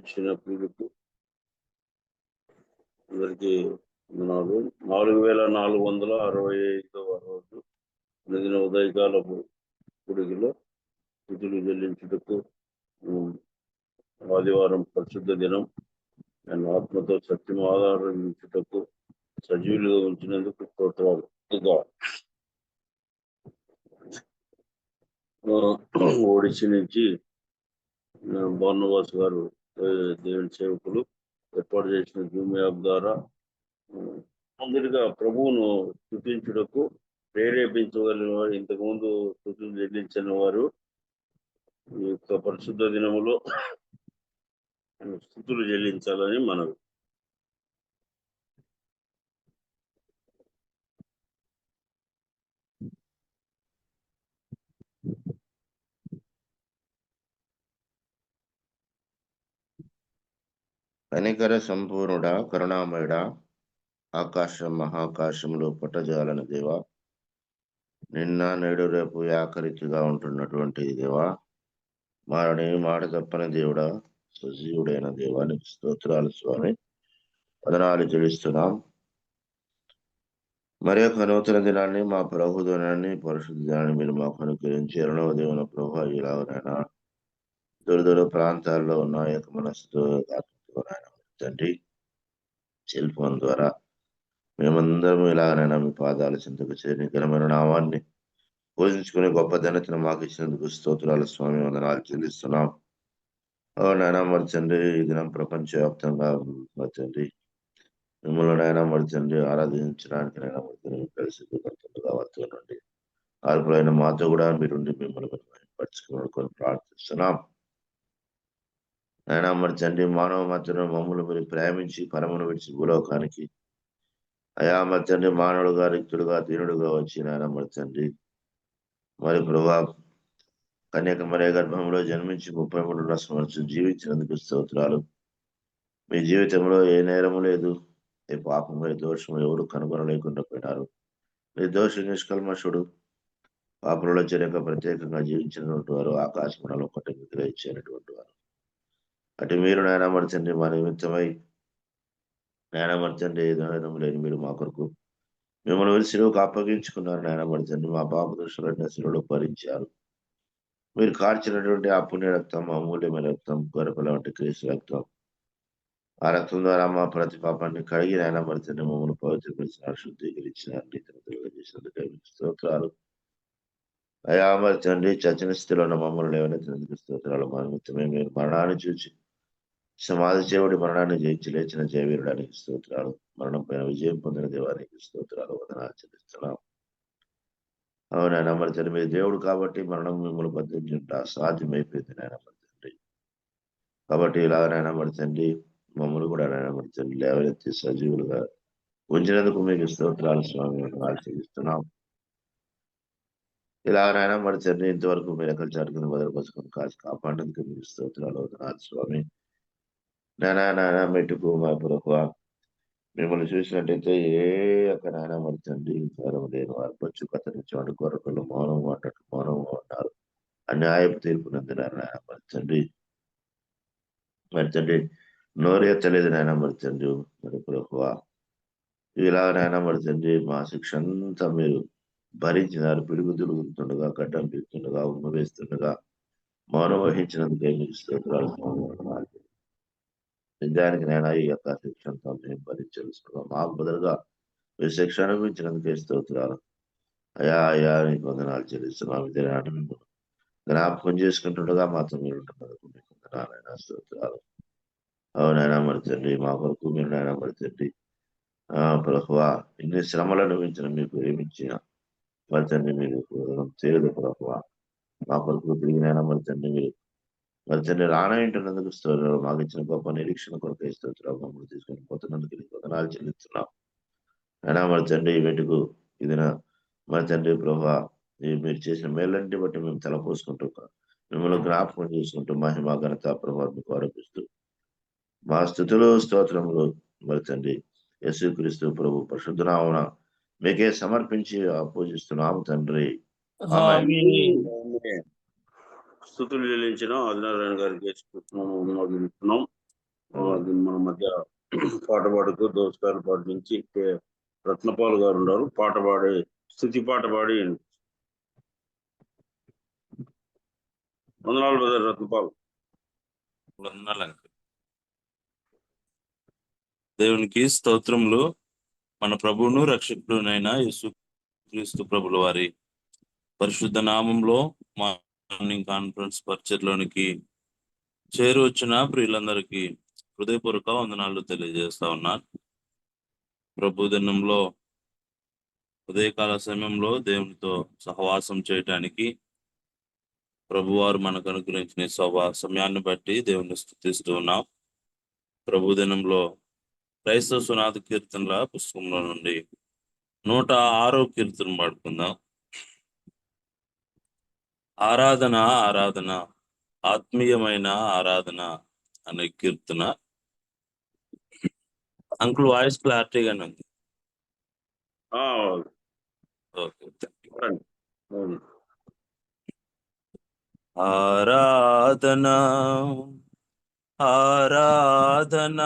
వచ్చిన పిలుపు అందరికీ వందనాలు. 4465వ రోజు నిదిన ఉదయకాలపు కుడికిలో స్థుతులు చెల్లించుటకు ఆదివారం పరిశుద్ధ దినం నేను ఆత్మతో సత్యం ఆధారించుటకు సజీవులుగా ఉంచినందుకు స్తోత్రాలు. ఓడిసి నుంచి బర్నబాస్ గారు దేవుని సేవకులు ఏర్పాటు చేసిన జూమ్ యాప్ ద్వారా అందరిగా ప్రభువును స్తుతించుటకు ప్రేరేపించగలిగిన వారు, ఇంతకుముందు స్తుతులు చెల్లించిన వారు ఈ యొక్క పరిశుద్ధ దినములో స్తుతులు చెల్లించాలని మనవి. కనికర సంపూర్ణుడా, కరుణామయుడా, ఆకాశం మహాకాశంలో పట్టజాలని దేవా, నిన్న నేడు రేపు ఏకరీతిగా ఉంటున్నటువంటి దేవా, మారని మాట తప్పని దేవుడా, సజీవుడైన దేవానికి స్తోత్రాలు స్వామి. వదనాలు చెల్లిస్తున్నాం. మరి యొక్క నూతన దినాన్ని, మా ప్రభు దినాన్ని, పరిశుద్ధ దినాన్ని మీరు మాకు అనుగ్రహించి ఎరణవ దేవుని ప్రభు ఇలాగనైనా దూర ప్రాంతాల్లో ఉన్న యొక్క మనసుతో తండ్రి సెల్ ఫోన్ ద్వారా మేమందరం ఇలాగనైనా మీ పాదాల చింతకు చేరి ఘనమైన నామాన్ని పూజించుకునే గొప్ప ధనతను మాకు ఇచ్చినందుకు స్తోత్రాల స్వామి. వందనాలు చెల్లిస్తున్నాం. నాయన మర్చండి, ఈ దినం ప్రపంచవ్యాప్తంగా మర్చండి మిమ్మల్ని నాయన మర్చండి ఆరాధించడానికి నైనా మర్చండి కలిసి వస్తుండండి. ఆర్పులైన మాతో కూడా మీరుండి మిమ్మల్ని పరుచుకొని ప్రార్థిస్తున్నాం. నాయన మర్చండి, మానవ మధ్యలో మమ్మల్ని మీరు ప్రేమించి పరమును విడిచి భూలోకానికి అయా మర్చండి మానవుడుగా రిక్తుడుగా దీనుడుగా వచ్చి నాయన మర్చండి మరి ప్రభా కన్యక మరే గర్భంలో జన్మించి 33 సంవత్సరం జీవించినందుకు స్తోత్రాలు. మీ జీవితంలో ఏ నేరము లేదు, ఏ పాపము ఏ దోషము ఎవరు కనుగొనలేకుండా పోయినారు. మీ దోష నిష్కల్మషుడు, పాపంలో చేరక ప్రత్యేకంగా జీవించినటువంటి వారు ఆకాశమండలం ఒకటి విగ్రహించినటువంటి వారు. అటు మీరు నాయన మర్చండి మా నిమిత్తమై నాయన మర్చండి ఏదైనా లేని మీరు మా కొరకు మిమ్మల్ని శిలువకు అప్పగించుకున్నారు. నాయన మర్చండి మా పాప దృష్టిలో శిలువలో భరించారు. మీరు కార్చినటువంటి ఆ పుణ్య రక్తం, అమూల్యమైన రక్తం, గొర్రెపిల్ల వంటి క్రీస్తు రక్తం, ఆ రక్తం ద్వారా మా ప్రతి పాపాన్ని కడిగి నాయన మర్చండి మమ్మల్ని పవిత్రపరిచినారు, శుద్ధీకరించినారు, నీతిని చేసినందుకు స్తోత్రాలు. అయా మర్చండి చచ్చిన స్థితిలో ఉన్న మమ్మల్ని లేవనెత్తినందుకు స్తోత్రాలు. మా నిమిత్తమే మీరు మరణాన్ని చూచి సమాధి చేయుడి మరణాన్ని జయించి లేచిన జయవీరుడానికి స్తోత్రాలు. మరణం పైన విజయం పొందిన దేవానికి స్తోత్రాలు. వందనాలు చెల్లిస్తున్నాం. అవునైనా మర్చండి మీరు దేవుడు కాబట్టి మరణం మిమ్మల్ని బద్ధించుంటా సాధ్యమైపోయింది నాయన మర్చండి. కాబట్టి ఇలాగనైనా మర్చండి మమ్మల్ని కూడా నాయన మర్చండి లేవనెత్తి సజీవులుగా ఉంచినందుకు మీకు స్తోత్రాలు స్వామి. వందనాలు చెల్లిస్తున్నాం. ఇలాగనైనా మర్చండి ఇంతవరకు మీరు ఎక్కడ చాటుకుని భద్రపరుచుకుని కాసి కాపాడేందుకు మీకు స్తోత్రాలు. వందనాలు స్వామి. నాయన మెట్టుకు మా ప్రభు మిమ్మల్ని చూసినట్టయితే ఏ యొక్క నాయన మర్చండి విచారం లేని వారు బొచ్చు కత్తిరించేవాడు గొర్రెలు మౌనం అన్నట్టు మౌనంగా ఉన్నారు. అన్యాయపు తీర్పు నందినారు నాయన మర్చండి నోరెత్తలేదు నాయన మర్చండి మరి ప్రభు ఇలా నాయన మర్చండి మా శిక్ష అంతా మీరు భరించినారు. పిడుగు తిరుగుతుండగా గడ్డం పీకుతుండగా ఉమ్మ వేస్తుండగా మౌనం వహించినందుకే మీకు స్తోత్రాలు. నిజానికి నేను ఈ యొక్క శిక్ష అంతా మేము భరించాల్సుకున్నాం. మాకు బదులుగా మీరు శిక్ష అనుభవించినందుకే స్తోత్రాలు. అయా నీకు వందనాలు చెల్లిస్తున్నాం. ఇదే నాటి మిమ్మల్ని జ్ఞాపకం చేసుకుంటుండగా మాతో మీరు ఉంటున్నందుకు మీకు వందనాలైనా స్తోత్రాలు. అవునైనా మర్చండి మా కొరకు మీరు నాయన మర్చండి ప్రభువా ఇన్ని శ్రమలు అనుభవించిన మీకు ఏమిచ్చిన మర్చండి మీరు చేయదు ప్రభువా మా కొరకు తిరిగినైనా మర్చండి మీరు మర్చండి రానంటున్నందుకు స్తోత్రాలు. మాకు ఇచ్చిన గొప్ప నిరీక్షణ కొరకు స్తోత్రాలు. మమ్మల్ని తీసుకొని పోతున్నందుకు నీకు వందనాలు చెల్లిస్తున్నాం. అయినా మర్చండి వెటుకు ఇదిన మర్చండి ప్రభువా మీరు చేసిన మేలంటి బట్టి మేము తలపోసుకుంటూ మిమ్మల్ని జ్ఞాపకం చేసుకుంటూ మహిమ ఘనత ప్రభావం మీకు ఆరోపిస్తూ మా స్థుతులు స్తోత్రములు మర్చండి యేసుక్రీస్తు ప్రభు పరిశుద్ధ నామమున మీకే సమర్పించి పూజిస్తున్నాము తండ్రి. స్థుతులు చెల్లించిన ఆదినారాయణ గారికి చెప్తున్నాం. అది మన మధ్య పాట పాడుతూ దోసకాయలు పాట నుంచి రత్నపాల్ గారు ఉన్నారు. పాట పాడి స్థుతి పాట పాడి వందనాలు బ్రదర్ రత్నపాల్. వందనాలు అంకుల్. దేవునికి స్తోత్రములు. మన ప్రభువును రక్షకుడునైన యేసుక్రీస్తు ప్రభుల వారి పరిశుద్ధ నామంలో మార్నింగ్ కాన్ఫరెన్స్ పరిచర్లోనికి చేరి వచ్చిన ప్రియులందరికీ హృదయపూర్వక వందనాలు తెలియజేస్తా ఉన్నాను. ప్రభు దినంలో ఉదయకాల సమయంలో దేవునితో సహవాసం చేయటానికి ప్రభువారు మనకు అనుగ్రహించిన సమయాన్ని బట్టి దేవుని స్తుతిస్తూ ఉన్నాం. ప్రభు దినంలో క్రైస్తవ సునాద కీర్తనల పుస్తకంలో నుండి 106వ కీర్తన పాడుకుందాం. ఆరాధన ఆరాధన ఆత్మీయమైన ఆరాధన అనే కీర్తన. అంకుల్ వాయిస్ క్లారిటీగానే ఉంది. ఓకే, ఆరాధన ఆరాధన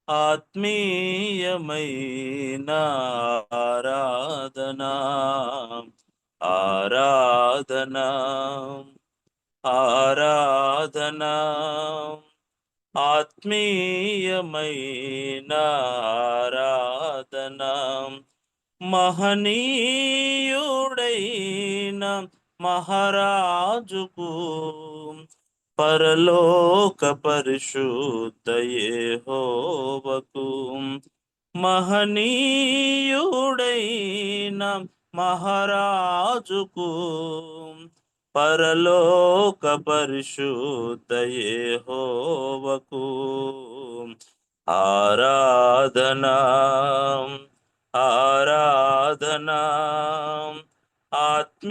ఆత్మీయమైన ఆరాధన ఆరాధన ఆరాధన ఆత్మీయమైన ఆరాధన మహనీయుడైన మహారాజుకు పరలోక పరిశుద్ధ యెహోవాకు మహనీయుడైన మహారాజుకు పరలోక పరిశుద్ధ యెహోవాకు ఆరాధన ఆరాధన ఆత్మీయమైన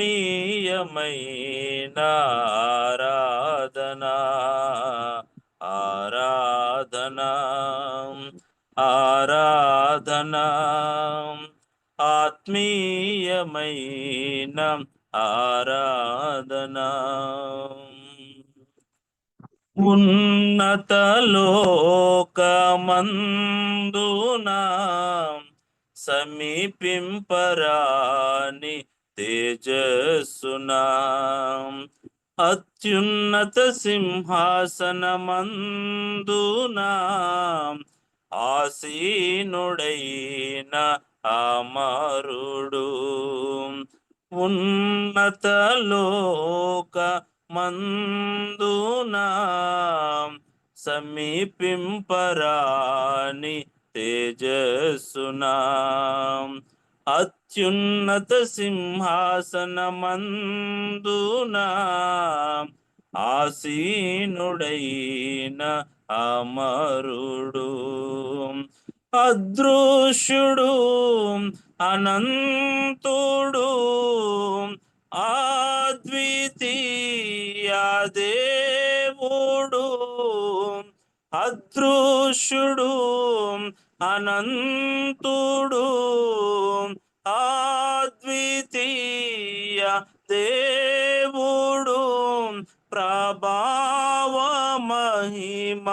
ఆరాధన ఆరాధన ఆరాధన ఆత్మీయమైన ఆరాధన ఉన్నతలోకమందున సమీపింపరాని తేజస్సునా అత్యున్నత సింహాసనమందున ఆసీనుడైన అమరుడు ఉన్నతలోకమందున సమీపింపరాని తేజస్సునా అత్యున్నత సింహాసనమందున ఆసీనుడైన అమరుడు అదృశ్యుడు అనంతుడు అద్వితీయ దేవుడు అదృశ్యుడు అనంతుడు అద్వితీయ దేవుడు ప్రభావ మహిమ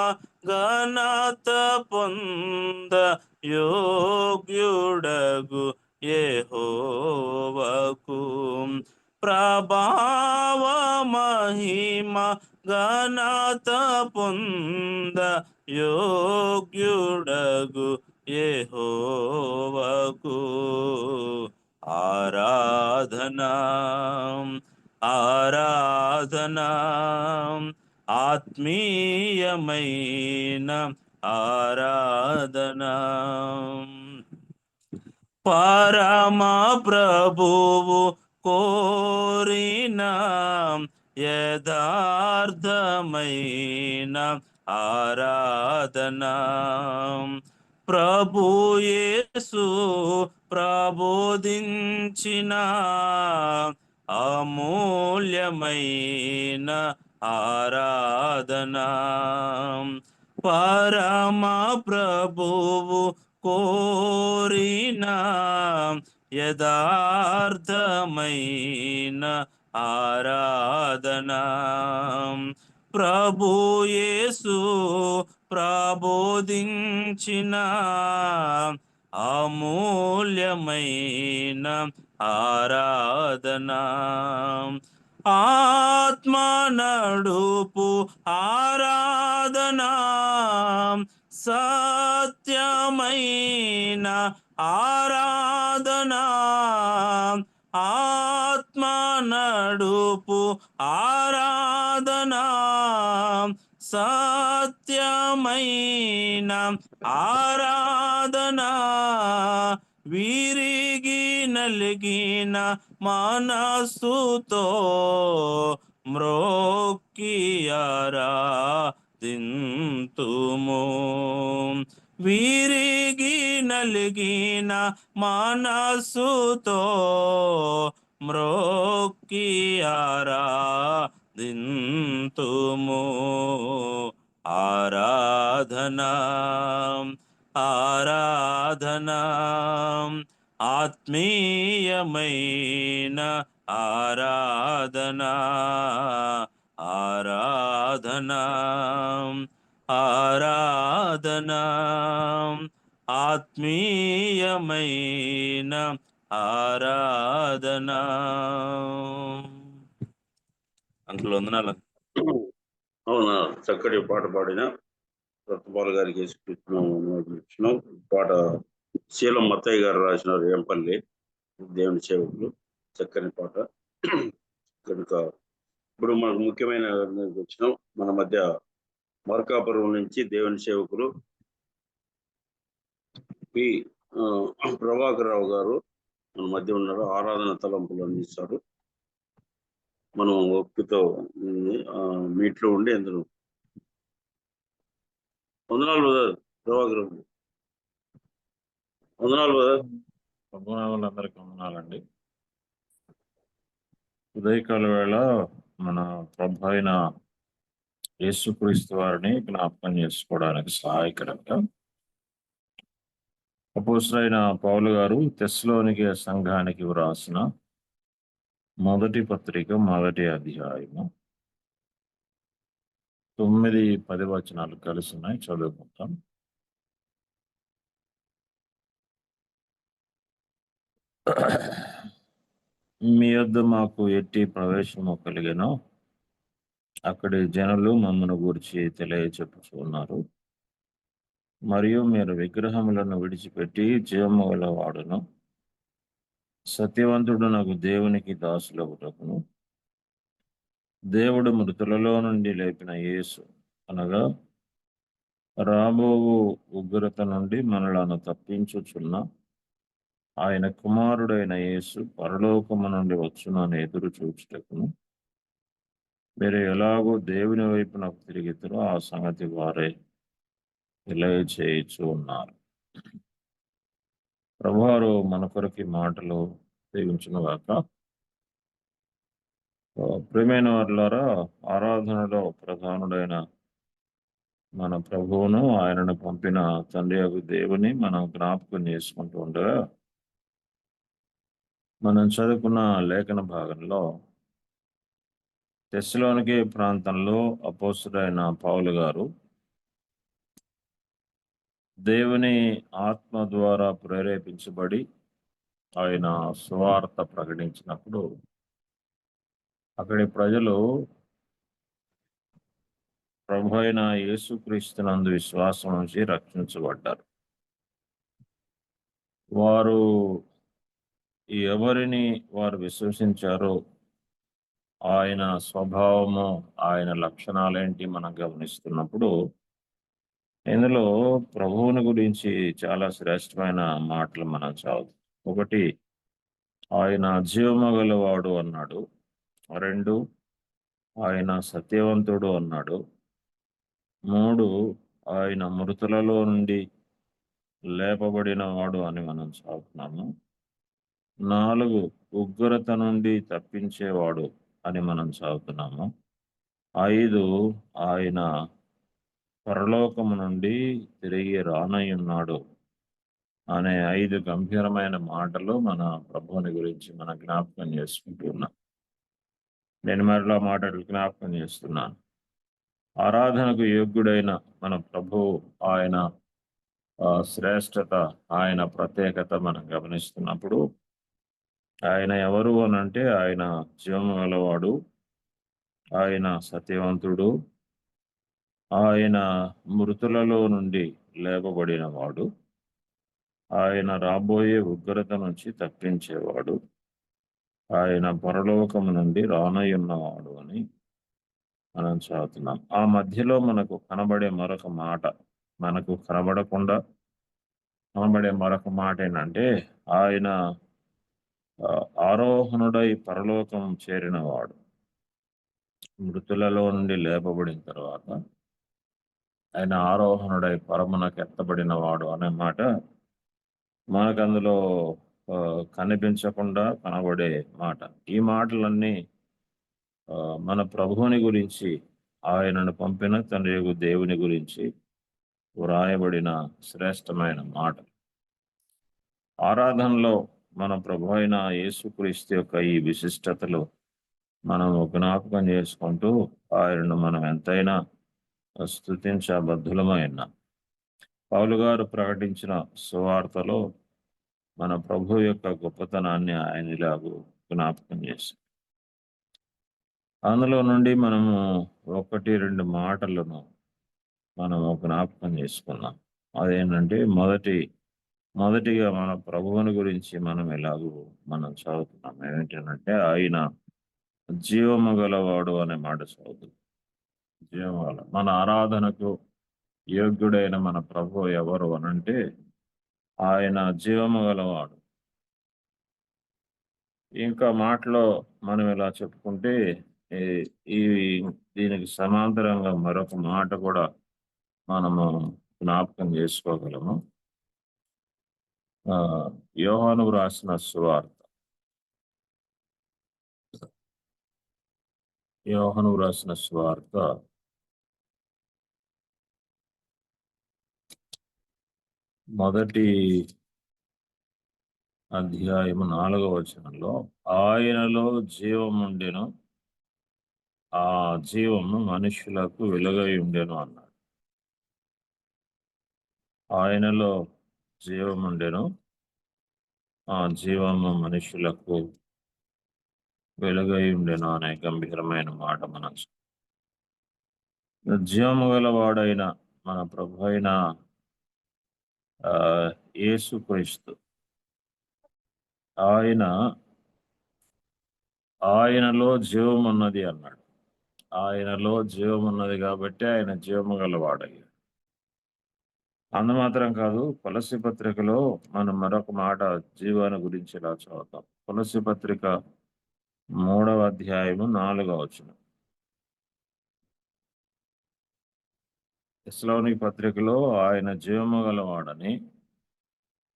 ఘనత పొంద యోగ్యుడగు యెహోవాకు ప్రభావ మహిమ ఘనత పొంద యోగ్యుడగు యెహోవాకు ఆరాధన ఆరాధన ఆత్మీయమైన ఆరాధన పరమ ప్రభువు కోరిన యథార్థమైన ఆరాధన ప్రభు యేసు ప్రబోధించిన అమూల్యమైన ఆరాధన పరమ ప్రభువు కోరిన యథార్థమైన ఆరాధన ప్రభు యేసు ప్రబోధించిన అమూల్యమైన ఆరాధన, ఆత్మ నడుపు ఆరాధన, సత్యమైన ఆరాధన, ఆత్మ నడుపు ఆరాధన, సత్యమైన ఆరాధన, విరిగి నలిగిన మనసుతో మ్రోక్కి ఆరాధింతుము. విరిగి నలిగిన మనసుతో మ్రోక్కి ఆరాధింతుము. ఆరాధన ఆరాధన, ఆత్మీయమైన ఆరాధన, ఆరాధన ఆరాధన, ఆత్మీయమైన ఆరాధన. అంకుల్ వందనాలు. అవునా, చక్కటి పాట పాడిన రత్నపాల్ గారికి యేసుకృష్ణ పాట శీలం మత్తయ్య గారు రాసినారు, ఏంపల్లి దేవుని సేవకులు. చక్కని పాట. కనుక ఇప్పుడు మనకు ముఖ్యమైన వచ్చినాం. మన మధ్య మార్కాపురం నుంచి దేవుని సేవకులు పి ప్రభాకర్ రావు గారు మన మధ్య ఉన్నారు. ఆరాధన తలంపులు అందిస్తారు. మనం ఓపికతో మీట్లో ఉండి ఎందుకు వందనాలు బ్రదర్. ప్రభాకర్ వందనాలు బ్రదర్. అందరికీ వందనాలండి. ఉదయకాల వేళ మన ప్రభు అయిన యేసుక్రీస్తు వారిని జ్ఞాపకం చేసుకోవడానికి సహాయకరంగా అపోస్తలుడైన పౌలు గారు తెస్సలోనికే సంఘానికి వ్రాసిన మొదటి పత్రిక 1వ అధ్యాయము 9-10 వచనాలు కలిసి ఉన్నాయి. చదువుకుంటాం. మీ యొద్ద మాకు ఎట్టి ప్రవేశము కలిగెనో అక్కడి జనులు మమ్మను గురించి తెలియచెప్పుచున్నారు. మరియు మీరు విగ్రహములను విడిచిపెట్టి జీవము గలవాడును సత్యవంతుడు నాకు దేవునికి దాసులగుటకును దేవుడు మృతులలో నుండి లేపిన యేసు అనగా రాబోవు ఉగ్రత నుండి మనలను తప్పించుచున్న ఆయన కుమారుడైన యేసు పరలోకము నుండి వచ్చునని ఎదురు చూచుటకును మీరు ఎలాగో దేవుని వైపునకు తిరిగిద్దరో ఆ సంగతి వారే తెలియచేయచ్చు ఉన్నారు. ప్రభువారు మన కొరకు మాటలు దీవించునుగాక. ప్రియమైన వారులారా, ఆరాధనలో ప్రధానుడైన మన ప్రభువును ఆయనను పంపిన తండ్రి యొక్క దేవుని మనం జ్ఞాపకం చేసుకుంటూ ఉండగా మనం చదువుకున్న లేఖన భాగంలో తెస్సలోనికే ప్రాంతంలో అపోస్తలుడైన పౌలు గారు దేవుని ఆత్మ ద్వారా ప్రేరేపించబడి ఆయన సువార్త ప్రకటించినప్పుడు అక్కడి ప్రజలు ప్రభు అయిన యేసుక్రీస్తునందు విశ్వాసం నుంచి రక్షించబడ్డారు. వారు ఎవరిని వారు విశ్వసించారో ఆయన స్వభావము, ఆయన లక్షణాలేంటి మనం గమనిస్తున్నప్పుడు ఇందులో ప్రభువుని గురించి చాలా శ్రేష్టమైన మాటలు మనం చదువుతాం. ఒకటి, ఆయన జీవము గలవాడు అన్నాడు. 2, ఆయన సత్యవంతుడు అన్నాడు. 3, ఆయన మృతులలో నుండి లేపబడిన వాడు అని మనం చదువుతున్నాము. 4, ఉగ్రత నుండి తప్పించేవాడు అని మనం చదువుతున్నాము. 5, ఆయన పరలోకము నుండి తిరిగి రానయ్యున్నాడు అనే 5 గంభీరమైన మాటలు మన ప్రభువుని గురించి మనం జ్ఞాపకం చేసుకుంటూ ఉన్నాం. నేను మరలా మాటలు జ్ఞాపకం చేస్తున్నాను. ఆరాధనకు యోగ్యుడైన మన ప్రభువు ఆయన శ్రేష్టత, ఆయన ప్రత్యేకత మనం గమనిస్తున్నప్పుడు ఆయన ఎవరు అనంటే ఆయన జీవము గలవాడు, ఆయన సత్యవంతుడు, ఆయన మృతులలో నుండి లేపబడిన వాడు, ఆయన రాబోయే ఉగ్రత నుంచి తప్పించేవాడు, ఆయన పరలోకము నుండి రానయ్యున్నవాడు అని మనం చదువుతున్నాం. ఆ మధ్యలో మనకు కనబడే మరొక మాట, మనకు కనబడకుండా కనబడే మరొక మాట ఏంటంటే ఆయన ఆరోహణుడై పరలోకం చేరినవాడు, మృతులలో నుండి లేపబడిన తర్వాత ఆయన ఆరోహణుడై పరమునకు ఎత్తబడిన వాడు అనే మాట మనకు అందులో కనిపించకుండా కనబడే మాట. ఈ మాటలన్నీ మన ప్రభువుని గురించి, ఆయనను పంపిన తండ్రి యొక్క దేవుని గురించి వ్రాయబడిన శ్రేష్టమైన మాట. ఆరాధనలో మన ప్రభు అయిన యేసుక్రీస్తు యొక్క ఈ విశిష్టతలు మనము జ్ఞాపకం చేసుకుంటూ ఆయనను మనం ఎంతైనా స్తుతించబద్ధులమైన పౌలు గారు ప్రకటించిన సువార్తలో మన ప్రభు యొక్క గొప్పతనాన్ని ఆయన ఇలాగూ జ్ఞాపకం చేశాం. అందులో నుండి మనము 1-2 మాటలను మనము జ్ఞాపకం చేసుకున్నాం. అదేంటంటే మొదటిగా మన ప్రభువుని గురించి మనం ఎలాగూ మనం చదువుతున్నాం. ఏంటంటే ఆయన జీవము గలవాడు అనే మాట చదువుతున్నాం. జీవము గల మన ఆరాధనకు యోగ్యుడైన మన ప్రభు ఎవరు అనంటే ఆయన జీవము గలవాడు. ఇంకా మాటలో మనం ఇలా చెప్పుకుంటే ఈ దీనికి సమాంతరంగా మరొక మాట కూడా మనము జ్ఞాపకం చేసుకోగలము. యోహాను రాసిన సువార్త, యోహాను రాసిన సువార్త 1వ అధ్యాయము 4వ వచనంలో ఆయనలో జీవముండెను, ఆ జీవము మనుషులకు వెలుగై ఉండెను అన్నాడు. ఆయనలో జీవముండెను, ఆ జీవము మనుషులకు వెలుగై ఉండెను అనే గంభీరమైన మాట మనం జీవము గలవాడైన మన ప్రభు అయిన యేసుక్రీస్తు ఆయనలో జీవం ఉన్నది అన్నాడు. ఆయనలో జీవం ఉన్నది కాబట్టి ఆయన జీవము గలవాడయ్యాడు. మాత్రం కాదు, కొలస్సీ పత్రికలో మనం మరొక మాట జీవాన్ని గురించి ఇలా చదువుతాం. కొలస్సీ పత్రిక 3వ అధ్యాయము 4వ వచనం. తెస్సలోనిక పత్రికలో ఆయన జీవము గలవాడని,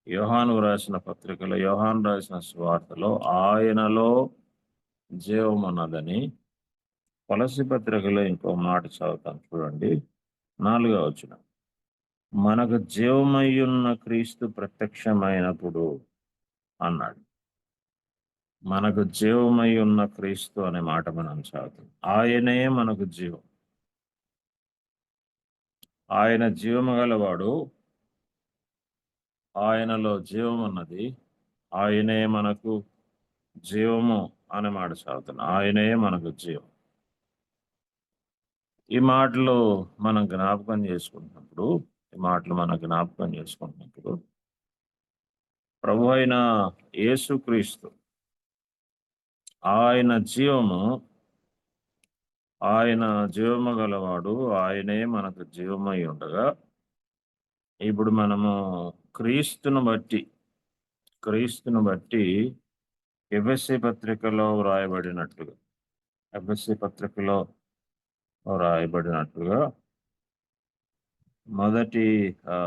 యోహాను రాసిన పత్రికలో, యోహాను రాసిన సువార్తలో ఆయనలో జీవం ఉన్నదని, కొలస్సీ పత్రికలో ఇంకో మాట చదువుతాం చూడండి, 4వ వచనం. మనకు జీవమయ్యున్న క్రీస్తు ప్రత్యక్షమైనప్పుడు అన్నాడు. మనకు జీవమై ఉన్న క్రీస్తు అనే మాట మనం చదువుతాం. ఆయనే మనకు జీవం, ఆయన జీవము గలవాడు, ఆయనలో జీవం ఉన్నది, ఆయనే మనకు జీవము అనే మాట చదువుతాం. ఆయనే మనకు జీవం. ఈ మాటలు మనం జ్ఞాపకం చేసుకుంటున్నప్పుడు ప్రభు అయిన యేసుక్రీస్తు ఆయన జీవము, ఆయన జీవము గలవాడు, ఆయనే మనకు జీవమై ఉండగా, ఇప్పుడు మనము క్రీస్తును బట్టి ఎఫెసీ పత్రికలో వ్రాయబడినట్లుగా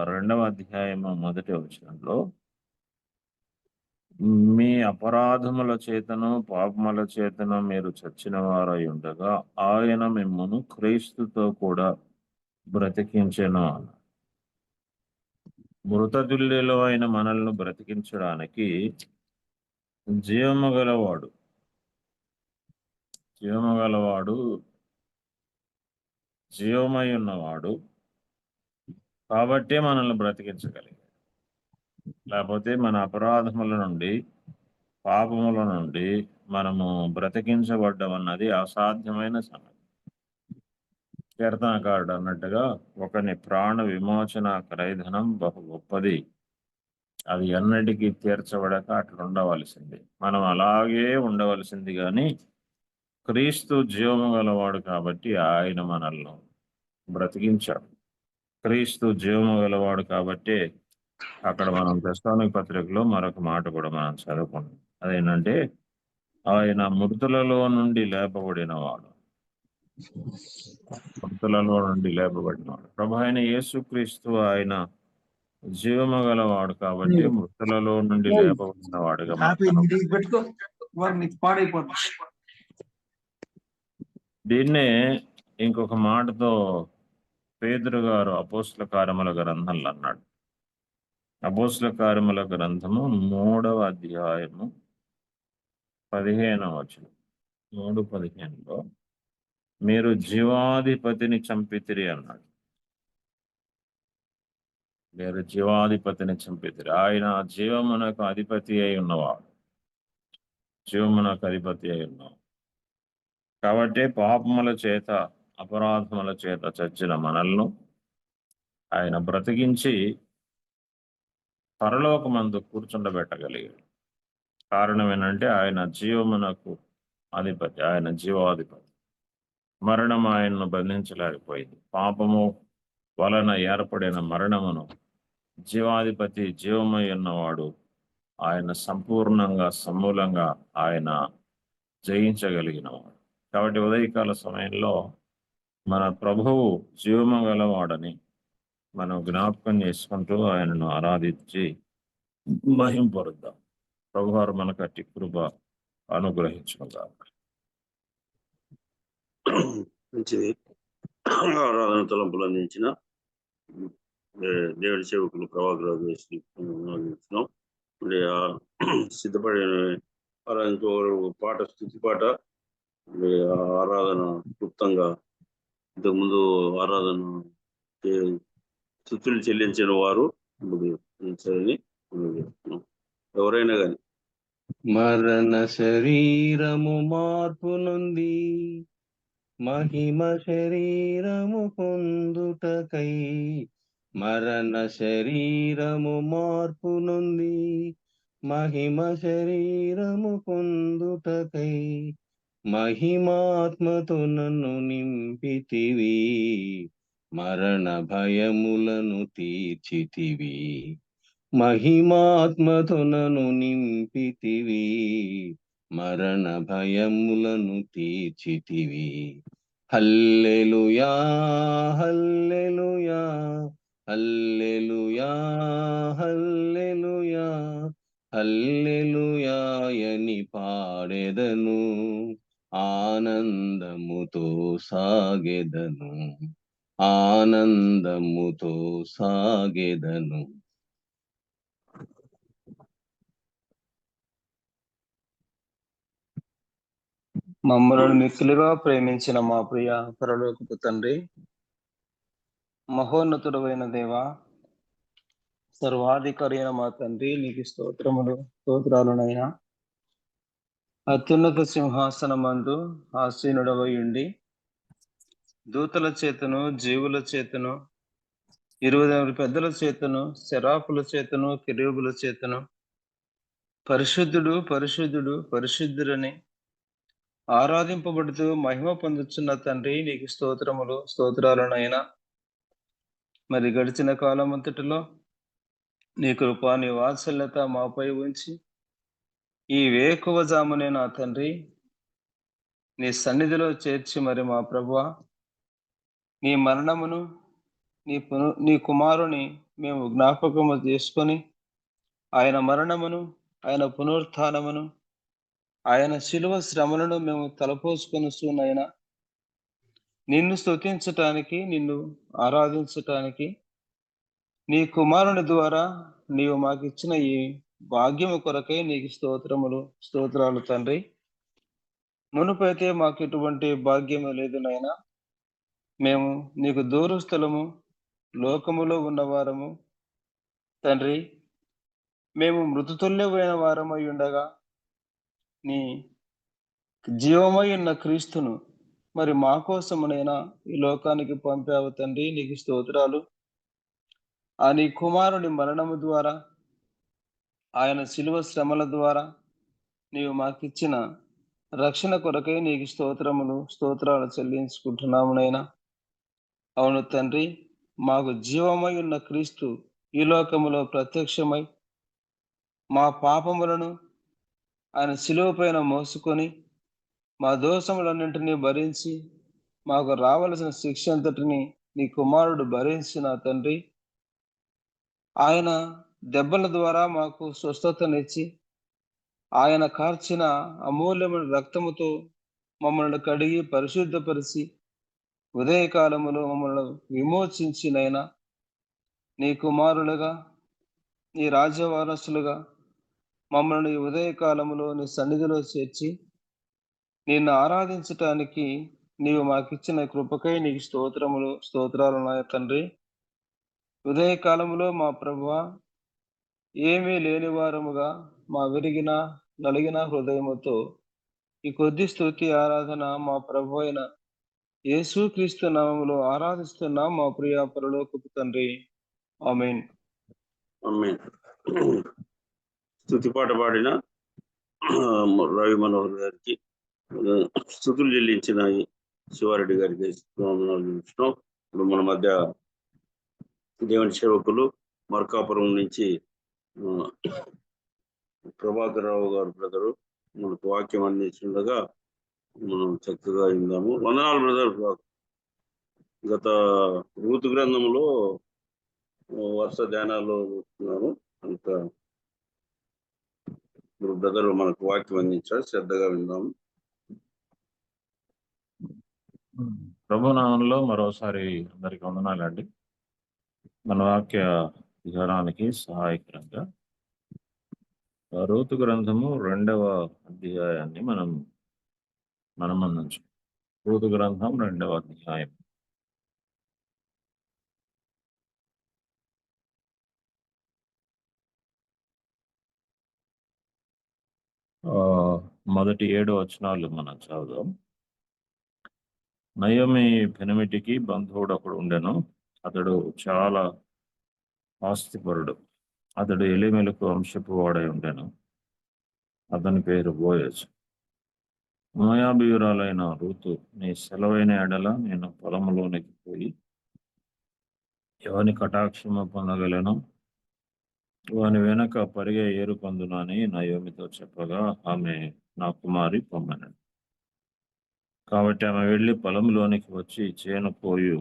2వ అధ్యాయము 1వ వచనంలో మీ అపరాధముల చేతను పాపముల చేతను మీరు చచ్చిన వారై ఉండగా ఆయన మిమ్మును క్రీస్తుతో కూడా బ్రతికించెను అన్నాడు. మృతతుల్యులు అయిన మనల్ని బ్రతికించడానికి జీవము గలవాడు జీవమై ఉన్నవాడు కాబట్టే మనల్ని బ్రతికించగలిగాడు. లేకపోతే మన అపరాధముల నుండి, పాపముల నుండి మనము బ్రతికించబడ్డం అన్నది అసాధ్యమైన సంగతి. కీర్తనకారుడు అన్నట్టుగా ఒకని ప్రాణ విమోచన క్రయధనం బహు గొప్పది, అది ఎన్నటికీ తీర్చబడక అట్లా ఉండవలసింది. మనం అలాగే ఉండవలసింది. కానీ క్రీస్తు జీవము గలవాడు కాబట్టి ఆయన మనల్ని బ్రతికించాడు. క్రీస్తు జీవము గలవాడు కాబట్టి అక్కడ మనం తెస్సలోనికీ పత్రికలో మరొక మాట కూడా మనం చదువుకున్నాం. అదేంటంటే ఆయన మృతులలో నుండి లేపబడినవాడు. మృతులలో నుండి లేపబడినవాడు ప్రభు అయిన యేసుక్రీస్తు ఆయన జీవము గలవాడు కాబట్టి మృతులలో నుండి లేపబడిన వాడుగా దీన్నే ఇంకొక మాటతో పేతురు గారు అపోస్తల కార్యముల గ్రంథంలో అన్నాడు. అపోస్తల కార్యముల గ్రంథము 3వ అధ్యాయము 15వ వచనం, 3:15లో మీరు జీవాధిపతిని చంపితిరి అన్నాడు. మీరు జీవాధిపతిని చంపితిరి. ఆయన జీవమునకు అధిపతి అయి ఉన్నవాడు. జీవమునకు అధిపతి అయి ఉన్నవాడు కాబట్టి పాపముల చేత, అపరాధముల చేత చచ్చిన మనల్ని ఆయన బ్రతికించి పరలోకమందు కూర్చుండబెట్టగలిగాడు. కారణం ఏంటంటే ఆయన జీవమునకు అధిపతి, ఆయన జీవాధిపతి. మరణం ఆయన్ను బంధించలేకపోయింది. పాపము వలన ఏర్పడిన మరణమును జీవాధిపతి, జీవమై ఉన్నవాడు ఆయన సంపూర్ణంగా, సమూలంగా ఆయన జయించగలిగినవాడు. కాబట్టి ఉదయకాల సమయంలో మన ప్రభువు జీవము గలవాడని మనం జ్ఞాపకం చేసుకుంటూ ఆయనను ఆరాధించి మహింపరుద్దాం. ప్రభువారు మనకు అట్టి కృప అనుగ్రహించుకుందాం. మంచిది. ఆరాధన తలంపులు అందించిన దేవుడి సేవకులు ప్రవాహరాజు అందించినాం. మరి సిద్ధపడిన ఆరాధనతో పాట, స్థుతి పాట, ఆరాధన క్లుప్తంగా ఇంతకుముందు ఆరాధన స్థుతులు చెల్లించిన వారు ఎవరైనా కానీ మరణ శరీరము మార్పు నుండి మహిమ శరీరము పొందుటకై, మరణ శరీరము మార్పు నుండి మహిమ శరీరము పొందుటకై, మహిమాత్మతో నన్ను నింపితివి, మరణ భయములను తీర్చితివి. మహిమాత్మతో నన్ను నింపితివి, మరణ భయములను తీర్చితివి. హల్లెలూయా హల్లెలూయా హల్లెలూయా హల్లెలూయా హల్లెలూయా అని పాడెదను, ఆనందముతో సాగెదను, ఆనందముతో సాగెదను. మమ్మల్ని మిక్కిలిగా ప్రేమించిన మా ప్రియ పరలోకపు తండ్రి, మహోన్నతుడైన దేవ, సర్వాధికారి అయిన మా తండ్రి, నీకు స్తోత్రాలునైనా. అత్యున్నత సింహాసనమందు ఆసీనుడవై ఉండి దూతల చేతను, జీవుల చేతను, 20 పెద్దల చేతను, శరాపుల చేతను, కెరూబుల చేతను పరిశుద్ధుడు పరిశుద్ధుడు పరిశుద్ధుడని ఆరాధింపబడుతూ మహిమ పొందుతున్న తండ్రి, నీకు స్తోత్రాలునైనా. మరి గడిచిన కాలం అంతటిలో నీ కృప, నీ వాత్సల్యత మాపై ఉంచి ఈ వేకువజామునే నా తండ్రి నీ సన్నిధిలో చేర్చి, మరి మా ప్రభువా నీ మరణమును, నీ కుమారుని మేము జ్ఞాపకము చేసుకొని ఆయన మరణమును, ఆయన పునరుత్థానమును, ఆయన శిలువ శ్రమలను మేము తలపోసుకొనినైనా నిన్ను స్తుతించటానికి, నిన్ను ఆరాధించటానికి నీ కుమారుని ద్వారా నీవు మాకు ఇచ్చిన ఈ భాగ్యము కొరకై నీకు స్తోత్రాలు తండ్రి. మునుపైతే మాకు ఎటువంటి భాగ్యము లేదు నాయనా. మేము నీకు దూరస్థలము, లోకములో ఉన్నవారము. తండ్రి, మేము మృతుతుల్యమైన వారమై ఉండగా నీ జీవమై ఉన్న క్రీస్తును మరి మా కోసమునైనా ఈ లోకానికి పంపావు తండ్రి. నీకు స్తోత్రాలు. ఆ నీ కుమారుని మరణము ద్వారా, ఆయన శిలువ శ్రమల ద్వారా నీవు మాకిచ్చిన రక్షణ కొరకై నీకు స్తోత్రాలు చెల్లించుకుంటున్నాము నైనా. అవును తండ్రి, మాకు జీవమై ఉన్న క్రీస్తు ఈ లోకములో ప్రత్యక్షమై మా పాపములను ఆయన శిలువ పైన మోసుకొని మా దోషములన్నింటినీ భరించి మాకు రావలసిన శిక్ష అంతటిని నీ కుమారుడు భరించిన తండ్రి. ఆయన దెబ్బల ద్వారా మాకు స్వస్థతనిచ్చి ఆయన కార్చిన అమూల్యమైన రక్తముతో మమ్మల్ని కడిగి పరిశుద్ధపరిచి ఉదయకాలములో మమ్మల్ని విమోచించినైనా నీ కుమారులుగా, నీ రాజ్యవారసులుగా మమ్మల్ని ఈ ఉదయకాలములో నీ సన్నిధిలో చేర్చి నిన్ను ఆరాధించటానికి నీవు మాకిచ్చిన కృపకై నీకు స్తోత్రాలు నా తండ్రి. ఉదయకాలములో మా ప్రభువా, ఏమీ లేని వారముగా మా విరిగిన నలిగిన హృదయముతో ఈ కొద్ది స్తుతి ఆరాధన మా ప్రభు అయిన యేసుక్రీస్తు నామములో ఆరాధిస్తున్నాం మా ప్రియ పరలోకపు తండ్రి. ఆమేన్. ఆమేన్. స్తుతి పాట పాడిన రవి మనోహర్ గారికి, స్తుతులు చెల్లించిన శివారెడ్డి గారికి చూస్తున్నాం. ఇప్పుడు మన మధ్య దేవుని సేవకులు మార్కాపురం నుంచి ప్రభాకర్ రావు గారు బ్రదరు మనకు వాక్యం అందించుండగా మనం చక్కగా విందాము. వందనాలు బ్రదర్. గత రూతు గ్రంథంలో వరుస ధ్యానాలు చూస్తున్నాము. అంత ఇప్పుడు బ్రదర్ మనకు వాక్యం అందించారు, శ్రద్ధగా విందాము. ప్రభునామంలో మరోసారి అందరికి వందనాలండి. మన వాక్య విహారానికి సహాయకరంగా రూతు గ్రంథము 2వ అధ్యాయాన్ని మనం అందించు. రూతు గ్రంథం 2వ అధ్యాయం. మొదటి 7 వచనాలు మనం చదువుదాం. నయోమి పెనిమిటికి బంధువుడు ఒకడు ఉండెను. అతడు చాలా ఆస్తిపరుడు. అతడు ఎలీమెలకు వంశపు వాడై ఉండెను. అతని పేరు బోయజు. మోయాబీయురాలైన రూతు, నీ సెలవైన ఎడల నేను పొలములోనికి పోయి ఎవని కటాక్షము పొందగలను, వాని వెనక పరిగె ఏరు పొందును అని నయోమితో చెప్పగా ఆమె నా కుమారి పొమ్మనను. కాబట్టి ఆమె వెళ్ళి పొలంలోనికి వచ్చి చేను పోయు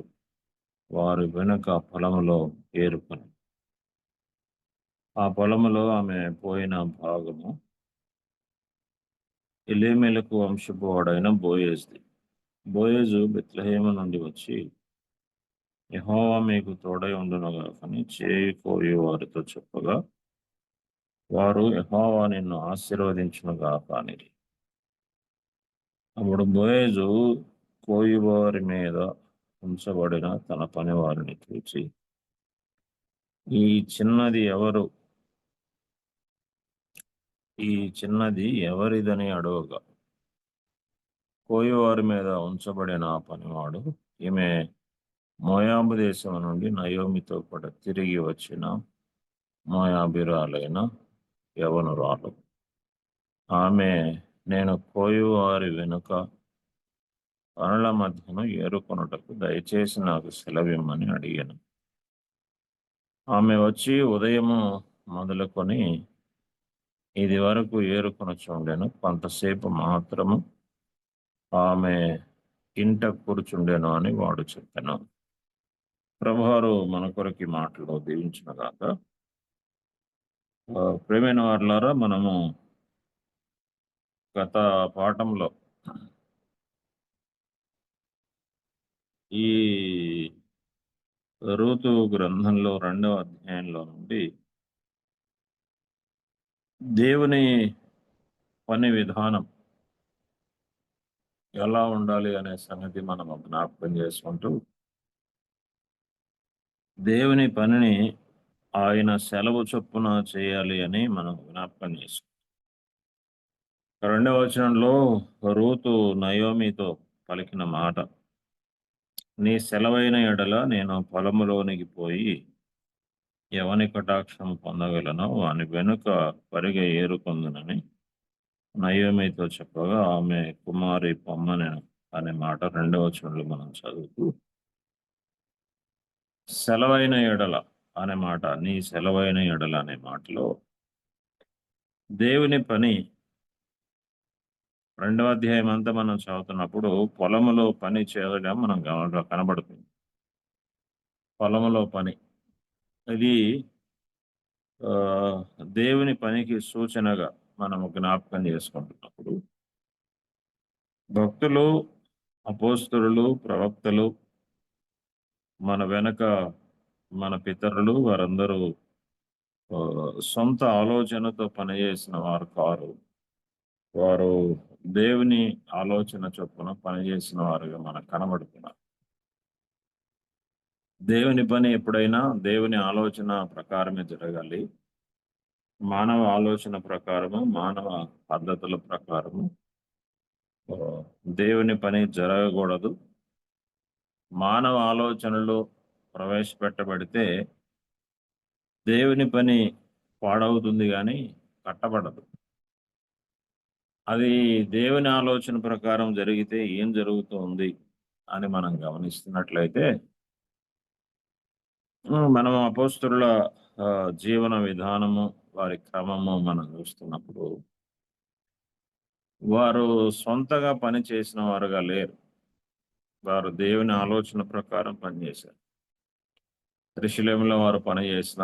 వారి వెనుక పొలములో ఏరుకొని, ఆ పొలములో ఆమె పోయిన భాగము ఎలీమెలకు వంశపు వాడైన బోయేజ్ది. బోయేజు బెత్లెహేము నుండి వచ్చి, యెహోవా మీకు తోడై ఉండునుగాకని చేయి కోయి వారితో చెప్పగా, వారు యెహోవా నిన్ను ఆశీర్వదించునుగాక అనిరి. అప్పుడు బోయేజు కోయివారి మీద ఉంచబడిన తన పనివారిని చూచి, ఈ చిన్నది ఎవరిదని అడగగా, కోయివారి మీద ఉంచబడిన పనివాడు, ఈమె మోయాబు దేశం నుండి నయోమితో పాటు తిరిగి వచ్చిన మోయాబీరాలైన యవనురాలు. ఆమె నేను కోయివారి వెనుక పనుల మధ్యను ఏరుకొనుటకు దయచేసి నాకు సెలవిమ్మని అడిగాను. ఆమె వచ్చి ఉదయము మొదలుకొని ఇది వరకు ఏరుకొనచుండెను. కొంతసేపు మాత్రము ఆమె ఇంట కూర్చుండెను అని వాడు చెప్పాను. ప్రభువారు మన కొరకి మాటలు దీవించిన గాక. ప్రేమైన వారులారా, మనము గత పాఠంలో ఈ రూతు గ్రంథంలో 2వ అధ్యాయంలో నుండి దేవుని పని విధానం, ఎలా ఉండాలి అనే సంగతి మనం జ్ఞాపకం చేసుకుంటూ దేవుని పనిని ఆయన సెలవు చొప్పున చేయాలి అని మనం జ్ఞాపకం చేసుకుంటాం. 2వ వచనంలో రూతు నయోమితో పలికిన మాట, నీ సెలవైన ఎడల నేను పొలములోనికి పోయి ఎవని కటాక్షం పొందగలనో వాని వెనుక పరిగె ఏరుకొందునని నయోమితో చెప్పగా ఆమె కుమారి పొమ్మనెను అనే మాట 2వ వచనంలో మనం చదువుతూ, సెలవైన ఎడల అనే మాట, నీ సెలవైన ఎడల అనే మాటలో దేవుని పని 2వ అధ్యాయం అంతా మనం చదువుతున్నప్పుడు పొలములో పని చేయడం మనం కనబడుతుంది. పొలములో పని ఇది దేవుని పనికి సూచనగా మనము జ్ఞాపకం చేసుకుంటున్నప్పుడు భక్తులు, అపోస్తలులు, ప్రవక్తలు, మన వెనక మన పితరులు వారందరూ సొంత ఆలోచనతో పనిచేసిన వారు కారు. వారు దేవుని ఆలోచన చొప్పున పనిచేసిన వారుగా మనకు కనబడుతున్నారు. దేవుని పని ఎప్పుడైనా దేవుని ఆలోచన ప్రకారమే జరగాలి. మానవ ఆలోచన ప్రకారము, మానవ పద్ధతుల ప్రకారము దేవుని పని జరగకూడదు. మానవ ఆలోచనలు ప్రవేశపెట్టబడితే దేవుని పని పాడవుతుంది కానీ కట్టబడదు. అది దేవుని ఆలోచన ప్రకారం జరిగితే ఏం జరుగుతుంది అని మనం గమనిస్తున్నట్లయితే మనం అపోస్తలుల జీవన విధానము, వారి క్రమము మనం చూస్తున్నప్పుడు వారు సొంతగా పని చేసిన వారుగా లేరు. వారు దేవుని ఆలోచన ప్రకారం పనిచేశారు. త్రిశూలంలో వారు పనిచేసిన,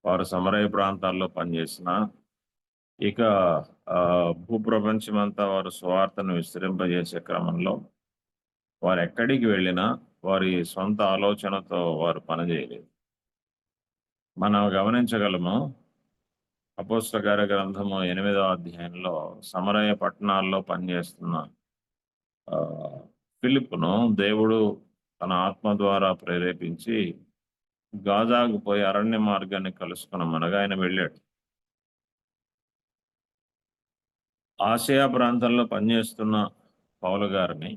వారు సమరయ ప్రాంతాల్లో పనిచేసిన, ఇక భూప్రపంచమంతా వారు సువార్తను విస్తరింపజేసే క్రమంలో వారు ఎక్కడికి వెళ్ళినా వారి సొంత ఆలోచనతో వారు పనిచేయలేదు. మనం గమనించగలము, అపోస్తల కార్య గ్రంథము 8వ అధ్యాయంలో సమరయ పట్టణాల్లో పనిచేస్తున్న ఫిలిప్పును దేవుడు తన ఆత్మ ద్వారా ప్రేరేపించి గాజాకు పోయి అరణ్య మార్గాన్ని కలుసుకున్నామనగా ఆయన వెళ్ళాడు. ఆసియా ప్రాంతంలో పనిచేస్తున్న పౌలు గారిని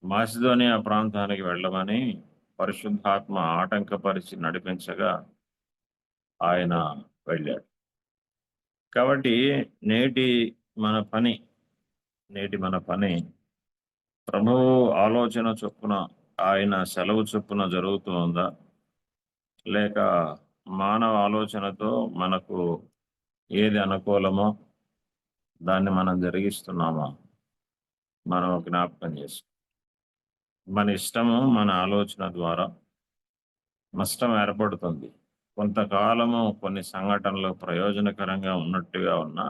మాసిదోనియా ప్రాంతానికి వెళ్ళమని పరిశుద్ధాత్మ ఆటంకపరిచి నడిపించగా ఆయన వెళ్ళాడు. కాబట్టి నేటి మన పని ప్రభువు ఆలోచన చొప్పున, ఆయన సెలవు చొప్పున జరుగుతూ ఉందా, లేక మానవ ఆలోచనతో మనకు ఏది అనుకూలమో దాన్ని మనం జరిగిస్తున్నామా మనం జ్ఞాపకం చేసుకో. మన ఇష్టము, మన ఆలోచన ద్వారా నష్టం ఏర్పడుతుంది. కొంతకాలము కొన్ని సంఘటనలు ప్రయోజనకరంగా ఉన్నట్టుగా ఉన్నా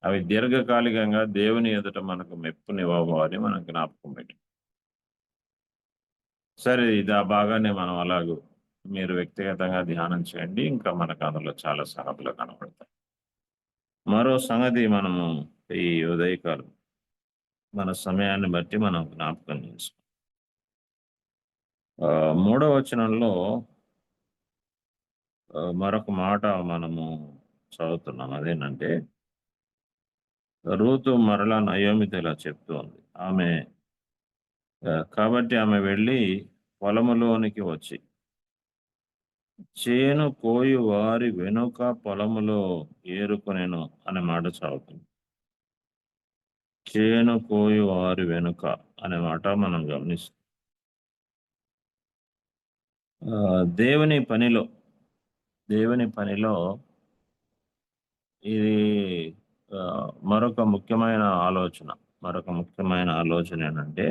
అవి దీర్ఘకాలికంగా దేవుని ఎదుట మనకు మెప్పునివ్వవు అని మనం జ్ఞాపకం పెట్టి. సరే, ఇది ఆ భాగాన్ని మనం అలాగూ మీరు వ్యక్తిగతంగా ధ్యానం చేయండి. ఇంకా మనకు అందులో చాలా సంగతులు కనబడతాయి. మరో సంగతి మనము ఈ ఉదయకాలం మన సమయాన్ని బట్టి మనం జ్ఞాపకం చేసుకోం. 3వ వచనంలో మరొక మాట మనము చదువుతున్నాం. అదేంటంటే, రూతు మరలా నయోమితో ఇలా చెప్తోంది. కాబట్టి ఆమె వెళ్ళి పొలములోనికి వచ్చి చేను కోయు వారి వెనుక పొలములో ఏరుకొనెను అనే మాట చదువుతుంది. చేను కోయు వారి వెనుక అనే మాట మనం గమనిస్తాం. దేవుని పనిలో ఇది మరొక ముఖ్యమైన ఆలోచన ఏంటంటే,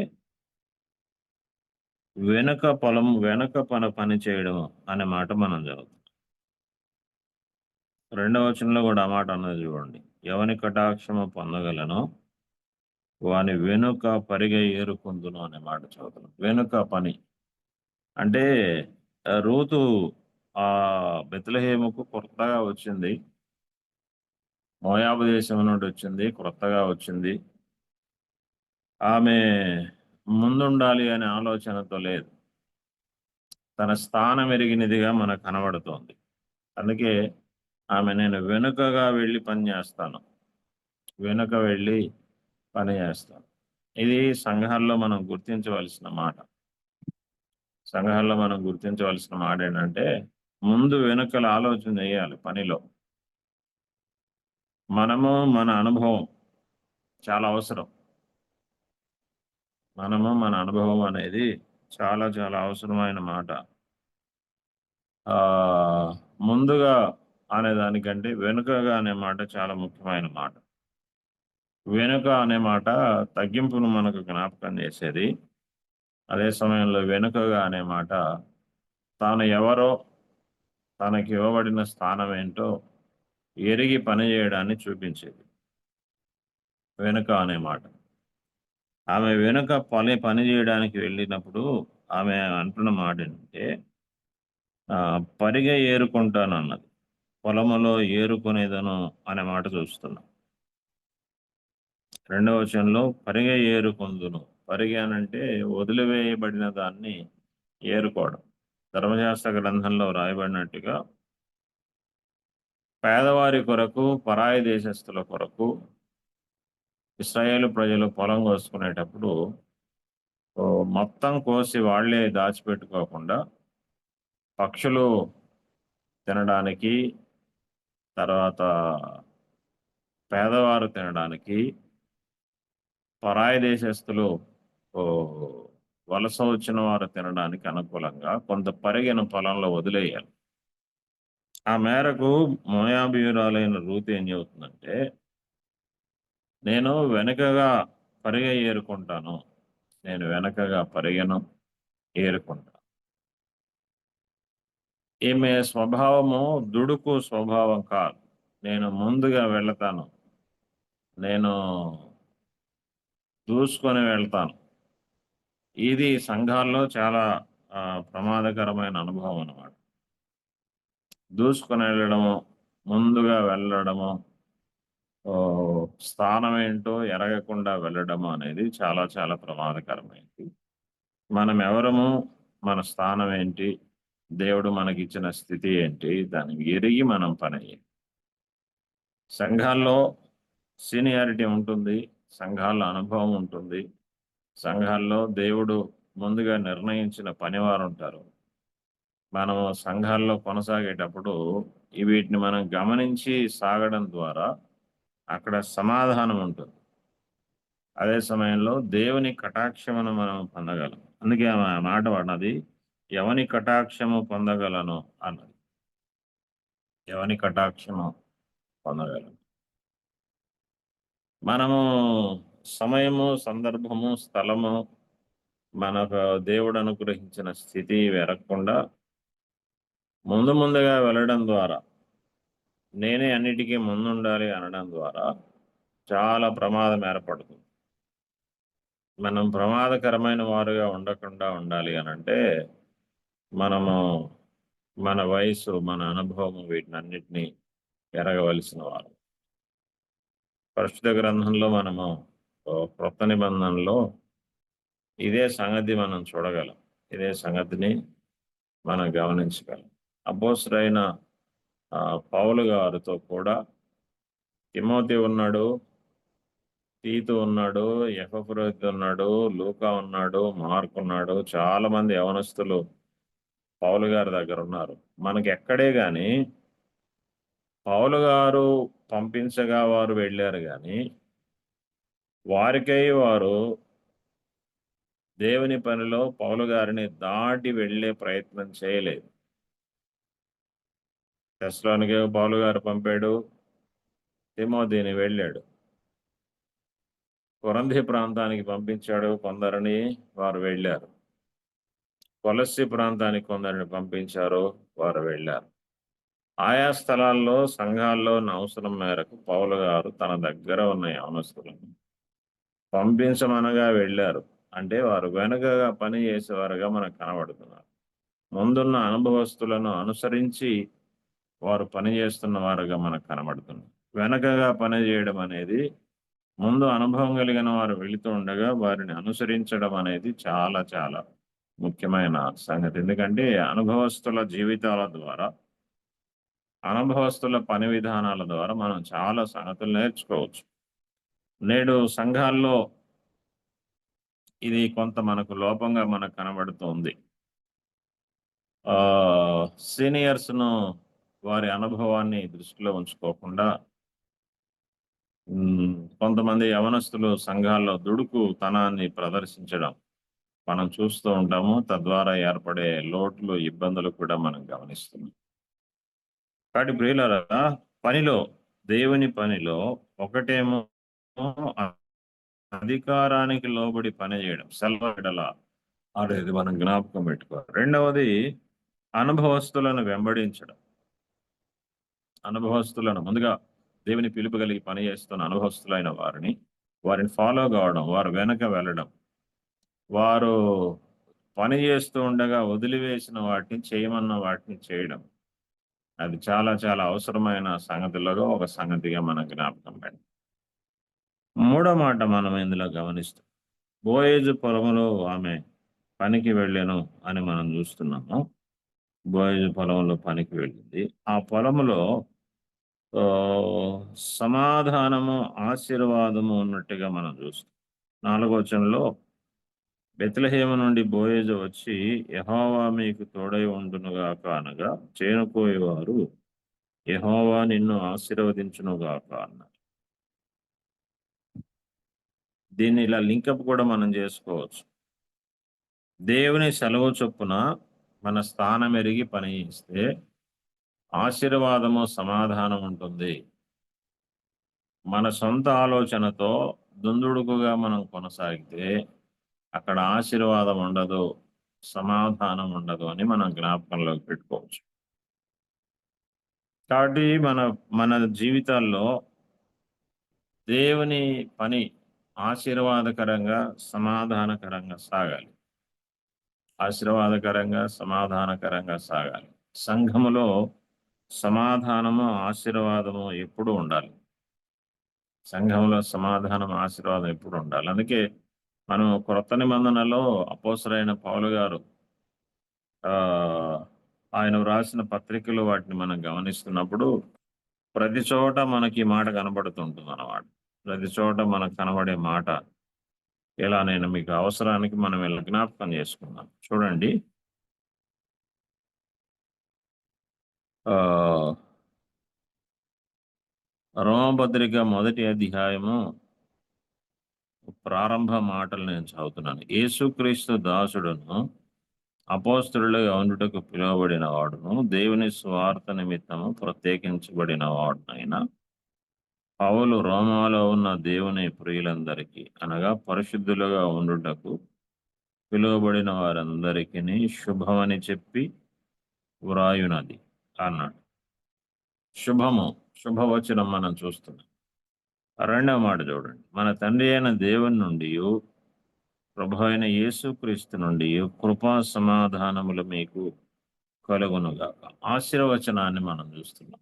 వెనక పని చేయడం అనే మాట మనం చదువుతాం. 2వ వచనంలో కూడా ఆ మాట అన్నది చూడండి, ఎవని కటాక్షము పొందగలనో వాని వెనుక పరిగె ఏరుకుందును అనే మాట చదువుతున్నాం. వెనుక పని అంటే రూతు బెత్లెహేముకు కొత్తగా వచ్చింది, మోయాబు దేశం నుండి వచ్చింది, కొత్తగా వచ్చింది. ఆమె ముందుండాలి అనే ఆలోచనతో లేదు. తన స్థానం ఎరిగినదిగా మనకు కనబడుతోంది. అందుకే ఆమె నేను వెనుకగా వెళ్ళి పని చేస్తాను, వెనుక వెళ్ళి పని చేస్తాను. ఇది సంఘాల్లో మనం గుర్తించవలసిన మాట. సంఘాల్లో మనం గుర్తించవలసిన మాట ఏంటంటే ముందు వెనుకల ఆలోచన చేయాలి పనిలో. మనము మన అనుభవం చాలా అవసరం. మనము మన అనుభవం అనేది చాలా చాలా అవసరమైన మాట. ముందుగా అనే దానికంటే వెనుకగా అనే మాట చాలా ముఖ్యమైన మాట. వెనుక అనే మాట తగ్గింపును మనకు జ్ఞాపకం చేసేది. అదే సమయంలో వెనుకగా అనే మాట తాను ఎవరో, తనకి ఇవ్వబడిన స్థానం ఏంటో ఎరిగి పని చేయడాన్ని చూపించేది వెనుక అనే మాట. ఆమె వెనుక పని చేయడానికి వెళ్ళినప్పుడు ఆమె అంటున్న మాట ఏంటంటే పరిగె ఏరుకుంటాను అన్నది. పొలములో ఏరుకునేదను అనే మాట చూస్తున్నాం. రెండవ వచనంలో పరిగె ఏరుకొందును. పరిగె అనంటే వదిలివేయబడిన దాన్ని ఏరుకోవడం. ధర్మశాస్త్ర గ్రంథంలో రాయబడినట్టుగా పేదవారి కొరకు, పరాయి దేశస్థుల కొరకు ఇశ్రాయేలు ప్రజలు పొలం కోసుకునేటప్పుడు మొత్తం కోసి వాళ్లే దాచిపెట్టుకోకుండా పక్షులు తినడానికి, తర్వాత పేదవారు తినడానికి, పరాయి దేశస్తులు వలస వచ్చిన వారు తినడానికి అనుకూలంగా కొంత పరిగెను పొలంలో వదిలేయాలి. ఆ మేరకు మోయాబీయురాలైన రూతు ఏం చెబుతుందంటే నేను వెనుకగా పరిగె ఏరుకుంటాను, నేను వెనకగా పరిగెను ఏరుకుంటాను. ఈమె స్వభావము దుడుకు స్వభావం కాదు. నేను ముందుగా వెళ్తాను, నేను దూసుకొని వెళ్తాను. ఇది సంఘాల్లో చాలా ప్రమాదకరమైన అనుభవం అన్నమాట. దూసుకొని వెళ్ళడము, ముందుగా వెళ్ళడము, స్థానం ఏంటో ఎరగకుండా వెళ్ళడము అనేది చాలా చాలా ప్రమాదకరమైనది. మనం ఎవరము, మన స్థానం ఏంటి, దేవుడు మనకిచ్చిన స్థితి ఏంటి, దాన్ని ఎరిగి మనం పని చేయాలి. సంఘాల్లో సీనియారిటీ ఉంటుంది, సంఘాల్లో అనుభవం ఉంటుంది, సంఘాల్లో దేవుడు ముందుగా నిర్ణయించిన పనివారు ఉంటారు. మనం సంఘాల్లో కొనసాగేటప్పుడు వీటిని మనం గమనించి సాగడం ద్వారా అక్కడ సమాధానం ఉంటుంది. అదే సమయంలో దేవుని కటాక్షమును మనం పొందగలం. అందుకే ఆ మాట వాడినది, ఎవని కటాక్షము పొందగలను అన్నది. ఎవని కటాక్షము పొందగలను. మనము సమయము, సందర్భము, స్థలము, మనకు దేవుడు అనుగ్రహించిన స్థితి వెరగకుండా ముందుగా వెళ్ళడం ద్వారా, నేనే అన్నిటికీ ముందుండాలి అనడం ద్వారా చాలా ప్రమాదం ఏర్పడుతుంది. మనం ప్రమాదకరమైన వారుగా ఉండకుండా ఉండాలి అనంటే మనము మన వయసు, మన అనుభవం వీటినన్నిటినీ ఎరగవలసిన వారు. పరిశుద్ధ గ్రంథంలో మనము క్రొత్త నిబంధనలో ఇదే సంగతి మనం చూడగలం, ఇదే సంగతిని మనం గమనించగలం. అపోస్తలుడైన పౌలు గారితో కూడా తిమోతి ఉన్నాడు, తీతు ఉన్నాడు, ఎపఫ్రోదితు ఉన్నాడు, లూకా ఉన్నాడు, మార్కు ఉన్నాడు. చాలా మంది యవనస్తులు పౌలు గారి దగ్గర ఉన్నారు. మనకి ఎక్కడే గాని పౌలు గారు పంపించగా వారు వెళ్ళారు కానీ వారికై వారు దేవుని పనిలో పౌలు గారిని దాటి వెళ్ళే ప్రయత్నం చేయలేదు. తెస్సలోనికే పౌలు గారు పంపాడు, తిమోతిని వెళ్ళాడు. కొరంథీ ప్రాంతానికి పంపించాడు, కొందరిని వారు వెళ్ళారు. కొలస్సి ప్రాంతానికి కొందరిని పంపించారు, వారు వెళ్ళారు. ఆయా స్థలాల్లో సంఘాల్లో అవసరం మేరకు పౌలు గారు తన దగ్గర ఉన్న యవనస్తులను పంపించమనగా వెళ్ళారు. అంటే వారు వెనుకగా పని చేసేవారుగా మనకు కనబడుతున్నారు. ముందున్న అనుభవస్తులను అనుసరించి వారు పనిచేస్తున్న వారుగా మనకు కనబడుతున్నారు. వెనకగా పని చేయడం అనేది ముందు అనుభవం కలిగిన వారు వెళుతూ ఉండగా వారిని అనుసరించడం అనేది చాలా చాలా ముఖ్యమైన సంగతి. ఎందుకంటే అనుభవస్తుల జీవితాల ద్వారా, అనుభవస్తుల పని విధానాల ద్వారా మనం చాలా సంగతులు నేర్చుకోవచ్చు. నేడు సంఘాల్లో ఇది కొంత మనకు లోపంగా మనకు కనబడుతుంది. సీనియర్స్ను వారి అనుభవాన్ని దృష్టిలో ఉంచుకోకుండా కొంతమంది యవనస్తులు సంఘాల్లో దుడుకుతనాన్ని ప్రదర్శించడం మనం చూస్తూ ఉంటాము. తద్వారా ఏర్పడే లోట్లు, ఇబ్బందులు కూడా మనం గమనిస్తున్నాం. కాబట్టి ప్రియులారా, పనిలో, దేవుని పనిలో ఒకటేమో అధికారానికి లోబడి పని చేయడం, సెలవుడల అనేది మనం జ్ఞాపకం పెట్టుకోవాలి. రెండవది అనుభవస్తులను వెంబడించడం. అనుభవస్తులను ముందుగా దేవుని పిలుపు కలిగి పని చేస్తున్న అనుభవస్తులైన వారిని ఫాలో కావడం, వారు వెనక వెళ్ళడం, వారు పని చేస్తూ ఉండగా వదిలివేసిన వాటిని చేయమన్న వాటిని చేయడం, అది చాలా చాలా అవసరమైన సంగతులలో ఒక సంగతిగా మన జ్ఞాపకం పెట్టాలి. మూడో మాట మనం ఇందులో గమనిస్తాం. బోయేజు పొలములో ఆమె పనికి వెళ్ళాను అని మనం చూస్తున్నాము. బోయేజు పొలంలో పనికి వెళ్ళింది. ఆ పొలములో సమాధానము, ఆశీర్వాదము ఉన్నట్టుగా మనం చూస్తాం. 4వ వచనంలో బెత్లెహేము నుండి బోయేజు వచ్చి, యెహోవా మీకు తోడై ఉండునుగాక అనగా, చేనుకోయేవారు యెహోవా నిన్ను ఆశీర్వదించునుగాక అన్నారు. దీన్ని ఇలా లింకప్ కూడా మనం చేసుకోవచ్చు. దేవుని సెలవు చొప్పున మన స్థానం ఎరిగి పని చేస్తే ఆశీర్వాదము, సమాధానం ఉంటుంది. మన సొంత ఆలోచనతో దుందుడుకుగా మనం కొనసాగితే అక్కడ ఆశీర్వాదం ఉండదు, సమాధానం ఉండదు అని మనం జ్ఞాపకంలోకి పెట్టుకోవచ్చు. కాబట్టి మన జీవితాల్లో దేవుని పని ఆశీర్వాదకరంగా, సమాధానకరంగా సాగాలి. ఆశీర్వాదకరంగా, సమాధానకరంగా సాగాలి. సంఘములో సమాధానము, ఆశీర్వాదము ఎప్పుడు ఉండాలి. సంఘంలో సమాధానం, ఆశీర్వాదం ఎప్పుడు ఉండాలి. అందుకే మనం క్రొత్త నిబంధనలో అపోస్తలుడైన పౌలు గారు ఆయన వ్రాసిన పత్రికలు వాటిని మనం గమనిస్తున్నప్పుడు ప్రతి చోట మనకి మాట కనబడుతుంటుంది అన్నమాట. ప్రతి చోట మనకు కనబడే మాట ఎలా, నేను మీకు అవసరానికి మనం ఇలా జ్ఞాపకం చేసుకుందాం. చూడండి, రోమపత్రిక 1వ అధ్యాయము ప్రారంభ మాటలు నేను చదువుతున్నాను. యేసుక్రీస్తు దాసుడును అపోస్తలుడుగా ఉండుటకు పిలువబడిన వాడును, దేవుని స్వార్థ నిమిత్తము ప్రత్యేకించబడిన వాడునైనా పౌలు రోమాలో ఉన్న దేవుని ప్రియులందరికీ, అనగా పరిశుద్ధులుగా ఉండుటకు పిలువబడిన వారందరికీ శుభమని చెప్పి వ్రాయునది అన్నాడు. శుభవచనం మనం చూస్తున్నాం. రెండవ మాట చూడండి, మన తండ్రి అయిన దేవుని నుండి, ప్రభు అయిన యేసుక్రీస్తు నుండి కృపా సమాధానములు మీకు కలుగునుగాక. ఆశీర్వచనాన్ని మనం చూస్తున్నాం.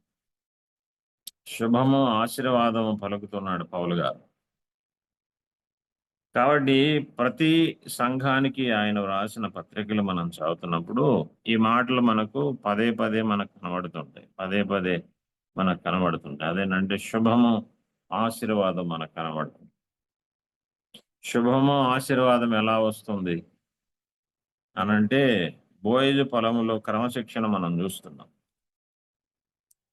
శుభము, ఆశీర్వాదము పలుకుతున్నాడు పౌలు గారు. కాబట్టి ప్రతి సంఘానికి ఆయన వ్రాసిన పత్రికలు మనం చదువుతున్నప్పుడు ఈ మాటలు మనకు పదే పదే మనకు కనబడుతుంటాయి. అదేనంటే శుభము, ఆశీర్వాదం మనకు కనబడుతుంది. శుభము, ఆశీర్వాదం ఎలా వస్తుంది అనంటే బోయేజు పొలంలో క్రమశిక్షణ మనం చూస్తున్నాం.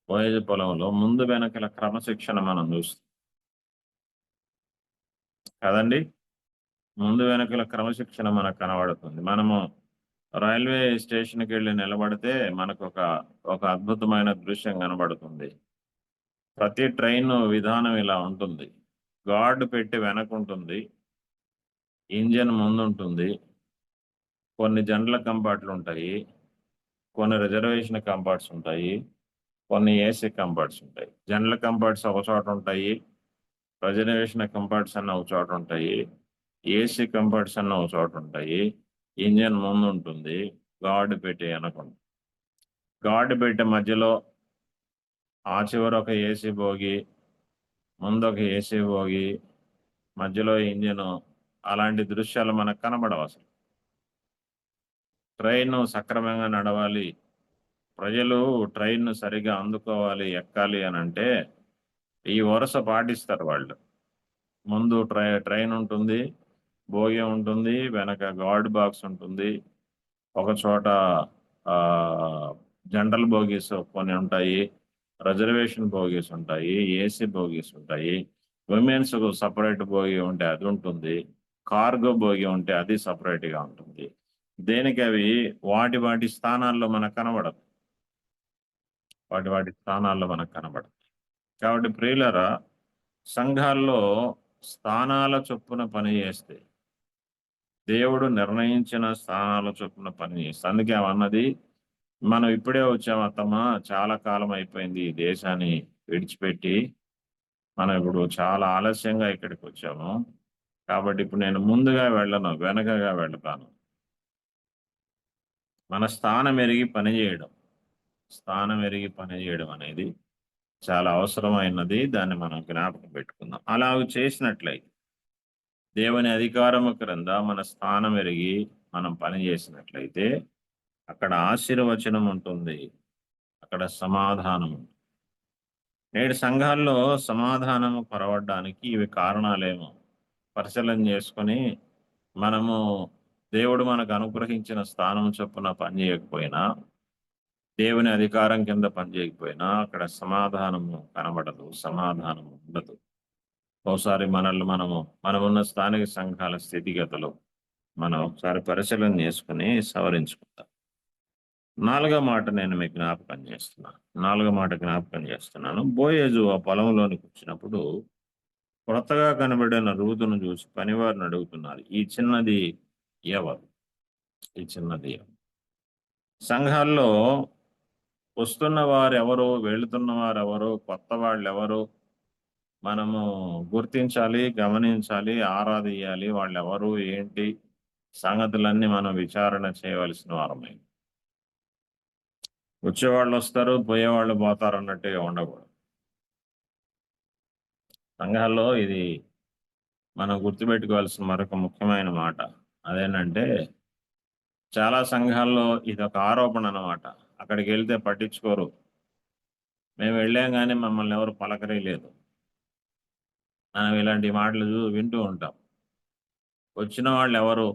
బోయేజు పొలంలో ముందు వెనకల క్రమశిక్షణ మనం చూస్తాం కదండి. ముందు వెనకల క్రమశిక్షణ మనకు కనబడుతుంది. మనము రైల్వే స్టేషన్కి వెళ్ళి నిలబడితే మనకు ఒక అద్భుతమైన దృశ్యం కనబడుతుంది. ప్రతి ట్రైన్ విధానం ఇలా ఉంటుంది. గార్డు పెట్టి వెనకుంటుంది, ఇంజన్ ముందుంటుంది, కొన్ని జనరల్ కంపార్ట్లు ఉంటాయి, కొన్ని రిజర్వేషన్ కంపార్ట్స్ ఉంటాయి, కొన్ని ఏసీ కంపార్ట్స్ ఉంటాయి. జనరల్ కంపార్ట్స్ ఒక చోట ఉంటాయి, రిజర్వేషన్ కంపార్ట్స్ అన్న ఒక చోట ఉంటాయి, ఏసీ కంపార్ట్స్ అన్న ఒక చోట ఉంటాయి. ఇంజన్ ముందు ఉంటుంది, గార్డు పెట్టి వెనకుంటుంది. గార్డు పెట్టి మధ్యలో ఆ చివర ఒక ఏసీ బోగి, ముందు ఒక ఏసీ బోగి, మధ్యలో ఇంజిన్, అలాంటి దృశ్యాలు మనకు కనబడవు అసలు. ట్రైన్ సక్రమంగా నడవాలి, ప్రజలు ట్రైన్ సరిగా అందుకోవాలి, ఎక్కాలి అని అంటే ఈ వరుస పాటిస్తారు వాళ్ళు. ముందు ట్రైన్ ఉంటుంది, బోగి ఉంటుంది, వెనక గార్డ్ బాక్స్ ఉంటుంది, ఒక చోట జనరల్ బోగీస్ కొన్ని ఉంటాయి, రిజర్వేషన్ బోగీస్ ఉంటాయి, ఏసీ బోగీస్ ఉంటాయి, విమెన్స్ సపరేట్ బోగి ఉంటే అది ఉంటుంది, కార్గో బోగి ఉంటే అది సపరేట్గా ఉంటుంది. దేనికి అవి వాటి స్థానాల్లో మనకు కనబడదు, వాటి స్థానాల్లో మనకు కనబడదు. కాబట్టి ప్రియులరా, సంఘాల్లో స్థానాల చొప్పున పని చేస్తే, దేవుడు నిర్ణయించిన స్థానాల చొప్పున పని చేస్తే, అందుకే అన్నది మనం ఇప్పుడే వచ్చాం అత్తమ్మ, చాలా కాలం అయిపోయింది ఈ దేశాన్ని విడిచిపెట్టి, మనం ఇప్పుడు చాలా ఆలస్యంగా ఇక్కడికి వచ్చాము, కాబట్టి ఇప్పుడు నేను ముందుగా వెళ్ళను, వెనకగా వెళ్తాను. మన స్థానం ఎరిగి పనిచేయడం, స్థానం ఎరిగి పనిచేయడం అనేది చాలా అవసరమైనది. దాన్ని మనం జ్ఞాపకం పెట్టుకుందాం. అలా చేసినట్లయితే, దేవుని అధికారము క్రింద మన స్థానం ఎరిగి మనం పని చేసినట్లయితే అక్కడ ఆశీర్వచనం ఉంటుంది, అక్కడ సమాధానం ఉంటుంది. నేడు సంఘాల్లో సమాధానము కొరవడానికి ఇవి కారణాలేమో పరిశీలన చేసుకొని, మనము దేవుడు మనకు అనుగ్రహించిన స్థానం చొప్పున పనిచేయకపోయినా, దేవుని అధికారం కింద పనిచేయకపోయినా అక్కడ సమాధానము కనబడదు, సమాధానం ఉండదు. ఒకసారి మనమున్న స్థానిక సంఘాల స్థితిగతులు మనం ఒకసారి పరిశీలన చేసుకుని సవరించుకుంటాం. 4వ మాట నేను మీకు జ్ఞాపకం చేస్తున్నాను. బోయేజు ఆ పొలంలోనికి వచ్చినప్పుడు కొత్తగా కనబడిన రూతును చూసి పనివారిని అడుగుతున్నారు, ఈ చిన్నది ఎవరు? సంఘాల్లో వస్తున్న వారు ఎవరు, వెళుతున్న వారు ఎవరు, కొత్త వాళ్ళు ఎవరు మనము గుర్తించాలి, గమనించాలి, ఆరాధించాలి. వాళ్ళు ఎవరు, ఏంటి సంగతులన్నీ మనం విచారణ చేయవలసిన వారమే. వచ్చేవాళ్ళు వస్తారు, పోయేవాళ్ళు పోతారు అన్నట్టుగా ఉండకూడదు. సంఘాల్లో ఇది మనం గుర్తుపెట్టుకోవాల్సిన మరొక ముఖ్యమైన మాట. అదేంటంటే, చాలా సంఘాల్లో ఇది ఒక ఆరోపణ అన్నమాట. అక్కడికి వెళ్తే పట్టించుకోరు, మేము వెళ్ళాం కానీ మమ్మల్ని ఎవరు పలకరీలేదు. మనం ఇలాంటి మాటలు వింటూ ఉంటాం. వచ్చిన వాళ్ళు ఎవరు,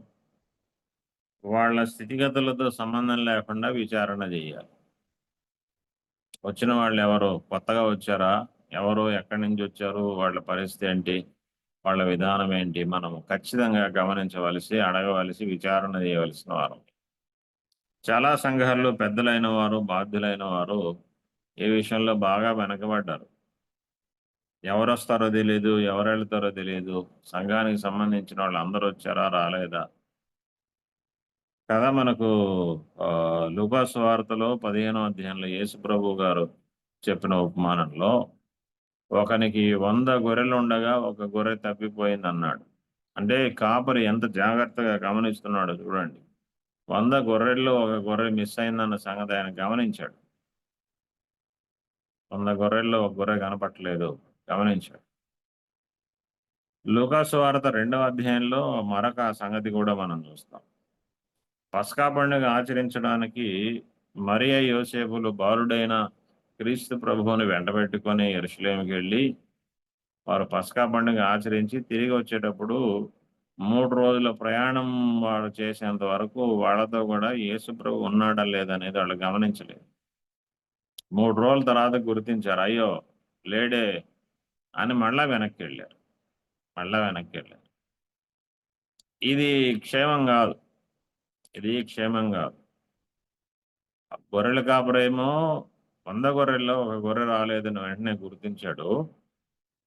వాళ్ళ స్థితిగతులతో సంబంధం లేకుండా విచారణ చేయాలి. వచ్చిన వాళ్ళు ఎవరు, కొత్తగా వచ్చారా, ఎవరు, ఎక్కడి నుంచి వచ్చారు, వాళ్ళ పరిస్థితి ఏంటి, వాళ్ళ విధానం ఏంటి, మనం ఖచ్చితంగా గమనించవలసి, అడగవలసి, విచారణ చేయవలసిన వారు. చాలా సంఘాల్లో పెద్దలైన వారు, బాధ్యులైన వారు ఈ విషయంలో బాగా వెనకబడ్డారు. ఎవరు వస్తారో తెలియదు, ఎవరు వెళ్తారో తెలియదు, సంఘానికి సంబంధించిన వాళ్ళు అందరూ వచ్చారా, రాలేదా కదా. మనకు లూకా సువార్తలో 15వ అధ్యాయంలో యేసు ప్రభు గారు చెప్పిన ఉపమానంలో, ఒకనికి 100 గొర్రెలు ఉండగా ఒక గొర్రె తప్పిపోయింది అన్నాడు. అంటే కాపరి ఎంత జాగ్రత్తగా గమనిస్తున్నాడో చూడండి. 100 గొర్రెల్లో ఒక గొర్రె మిస్ అయిందన్న సంగతి ఆయన గమనించాడు. 100 గొర్రెల్లో ఒక గొర్రె కనపట్టలేదు, గమనించాడు. లూకా సువార్త 2వ అధ్యాయంలో మరొక సంగతి కూడా మనం చూస్తాం. పస్కా పండుగ ఆచరించడానికి మరియ, యోసేపులు బాలుడైన క్రీస్తు ప్రభువుని వెంటబెట్టుకొని యెరూషలేముకి వెళ్ళి వారు పస్కా పండుగ ఆచరించి తిరిగి వచ్చేటప్పుడు 3 రోజుల ప్రయాణం వాడు చేసేంత వరకు వాళ్ళతో కూడా యేసు ప్రభు ఉన్నాడా లేదనేది వాళ్ళు గమనించలేదు. 3 రోజుల తర్వాత గుర్తించారు, అయ్యో లేడే అని మళ్ళా వెనక్కి వెళ్ళారు. ఇది క్షేమం కాదు. గొర్రెల కాపరేమో 100 గొర్రెల్లో ఒక గొర్రె రాలేదని వెంటనే గుర్తించాడు.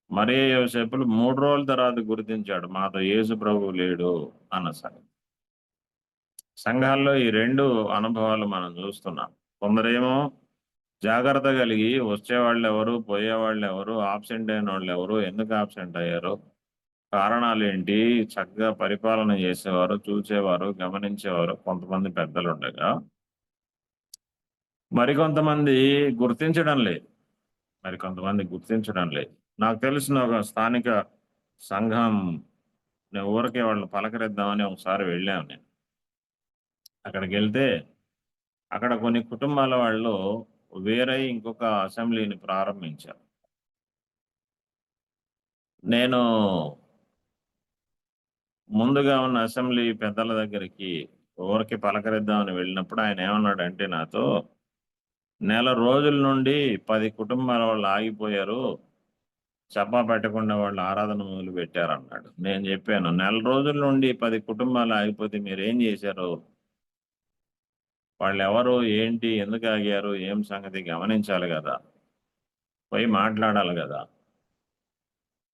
మరియ, యోసేపులు 3 రోజుల తర్వాత గుర్తించాడు, మాతో యేసు ప్రభు లేడు అన్న సంగతి. సంఘాల్లో ఈ 2 అనుభవాలు మనం చూస్తున్నాం. కొందరేమో జాగ్రత్త కలిగి వచ్చేవాళ్ళు ఎవరు, పోయేవాళ్ళు ఎవరు, ఆబ్సెంట్ అయిన వాళ్ళు ఎవరు, ఎందుకు ఆబ్సెంట్ అయ్యారు, కారణాలు ఏంటి, చక్కగా పరిపాలన చేసేవారు, చూసేవారు, గమనించేవారు కొంతమంది పెద్దలు ఉండగా, మరికొంతమంది గుర్తించడం లేదు. నాకు తెలిసిన ఒక స్థానిక సంఘం నేను ఊరికే వాళ్ళు పలకరిద్దామని ఒకసారి వెళ్ళాను నేను. అక్కడికి వెళ్తే అక్కడ కొన్ని కుటుంబాల వాళ్ళు వేరే ఇంకొక అసెంబ్లీని ప్రారంభించారు. నేను ముందుగా ఉన్న అసెంబ్లీ పెద్దల దగ్గరికి ఊరికి పలకరిద్దామని వెళ్ళినప్పుడు ఆయన ఏమన్నాడంటే నాతో, నెల రోజుల నుండి 10 కుటుంబాల వాళ్ళు ఆగిపోయారు, చెప్పా పెట్టకుండా వాళ్ళు ఆరాధన మొదలు పెట్టారన్నాడు. నేను చెప్పాను, నెల రోజుల నుండి 10 కుటుంబాలు ఆగిపోతే మీరు ఏం చేశారు? వాళ్ళు ఎవరు, ఏంటి, ఎందుకు ఆగారు, ఏం సంగతి గమనించాలి కదా, పోయి మాట్లాడాలి కదా.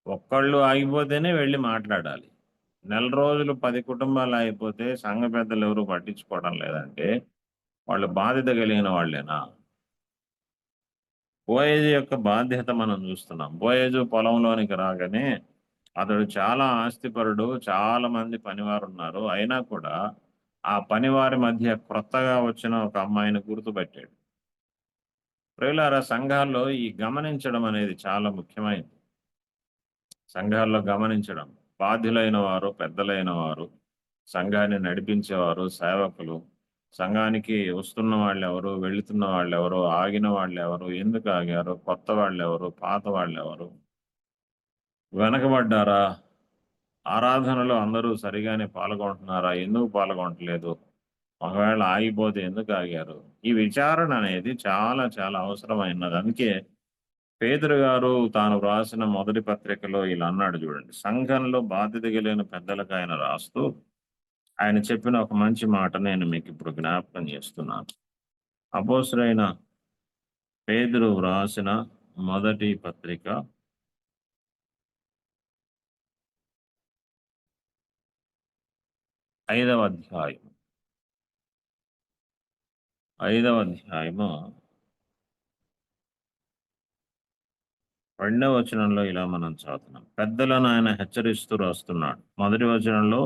ఒక్కళ్ళు ఆగిపోతేనే వెళ్ళి మాట్లాడాలి. నెల రోజులు 10 కుటుంబాలు ఆగిపోతే సంఘ పెద్దలు ఎవరు పట్టించుకోవడం లేదంటే వాళ్ళు బాధ్యత కలిగిన వాళ్ళేనా? బోయేజు యొక్క బాధ్యత మనం చూస్తున్నాం. బోయేజు పొలంలోనికి రాగానే అతడు చాలా ఆస్తిపరుడు, చాలా మంది పనివారు ఉన్నారు. అయినా కూడా ఆ పనివారి మధ్య క్రొత్తగా వచ్చిన ఒక అమ్మాయిని గుర్తుపెట్టాడు. ప్రియులారా, సంఘాల్లో ఈ గమనించడం అనేది చాలా ముఖ్యమైనది. సంఘాల్లో గమనించడం, బాధ్యులైన వారు, పెద్దలైన వారు, సంఘాన్ని నడిపించేవారు, సేవకులు, సంఘానికి వస్తున్న వాళ్ళు ఎవరు, వెళుతున్న వాళ్ళు ఎవరు, ఆగిన వాళ్ళు ఎవరు, ఎందుకు ఆగారు, కొత్త వాళ్ళు ఎవరు, పాత వాళ్ళు ఎవరు, వెనకబడ్డారా, ఆరాధనలో అందరూ సరిగానే పాల్గొంటున్నారా, ఎందుకు పాల్గొనట్లేదు, ఒకవేళ ఆగిపోతే ఎందుకు ఆగారు, ఈ విచారణ అనేది చాలా చాలా అవసరమైనది. అందుకే పేతురు గారు తాను వ్రాసిన మొదటి పత్రికలో ఇలా అన్నాడు చూడండి. సంఘంలో బాధ్యత కలిగిన పెద్దలకు ఆయన రాస్తూ ఆయన చెప్పిన ఒక మంచి మాట నేను మీకు ఇప్పుడు జ్ఞాపకం చేస్తున్నాను. అపోస్తలుడైన పేతురు వ్రాసిన మొదటి పత్రిక 5వ అధ్యాయం 2వ వచనంలో ఇలా మనం చదువుతున్నాం. పెద్దలను ఆయన హెచ్చరిస్తూ రాస్తున్నాడు. మొదటి వచనంలో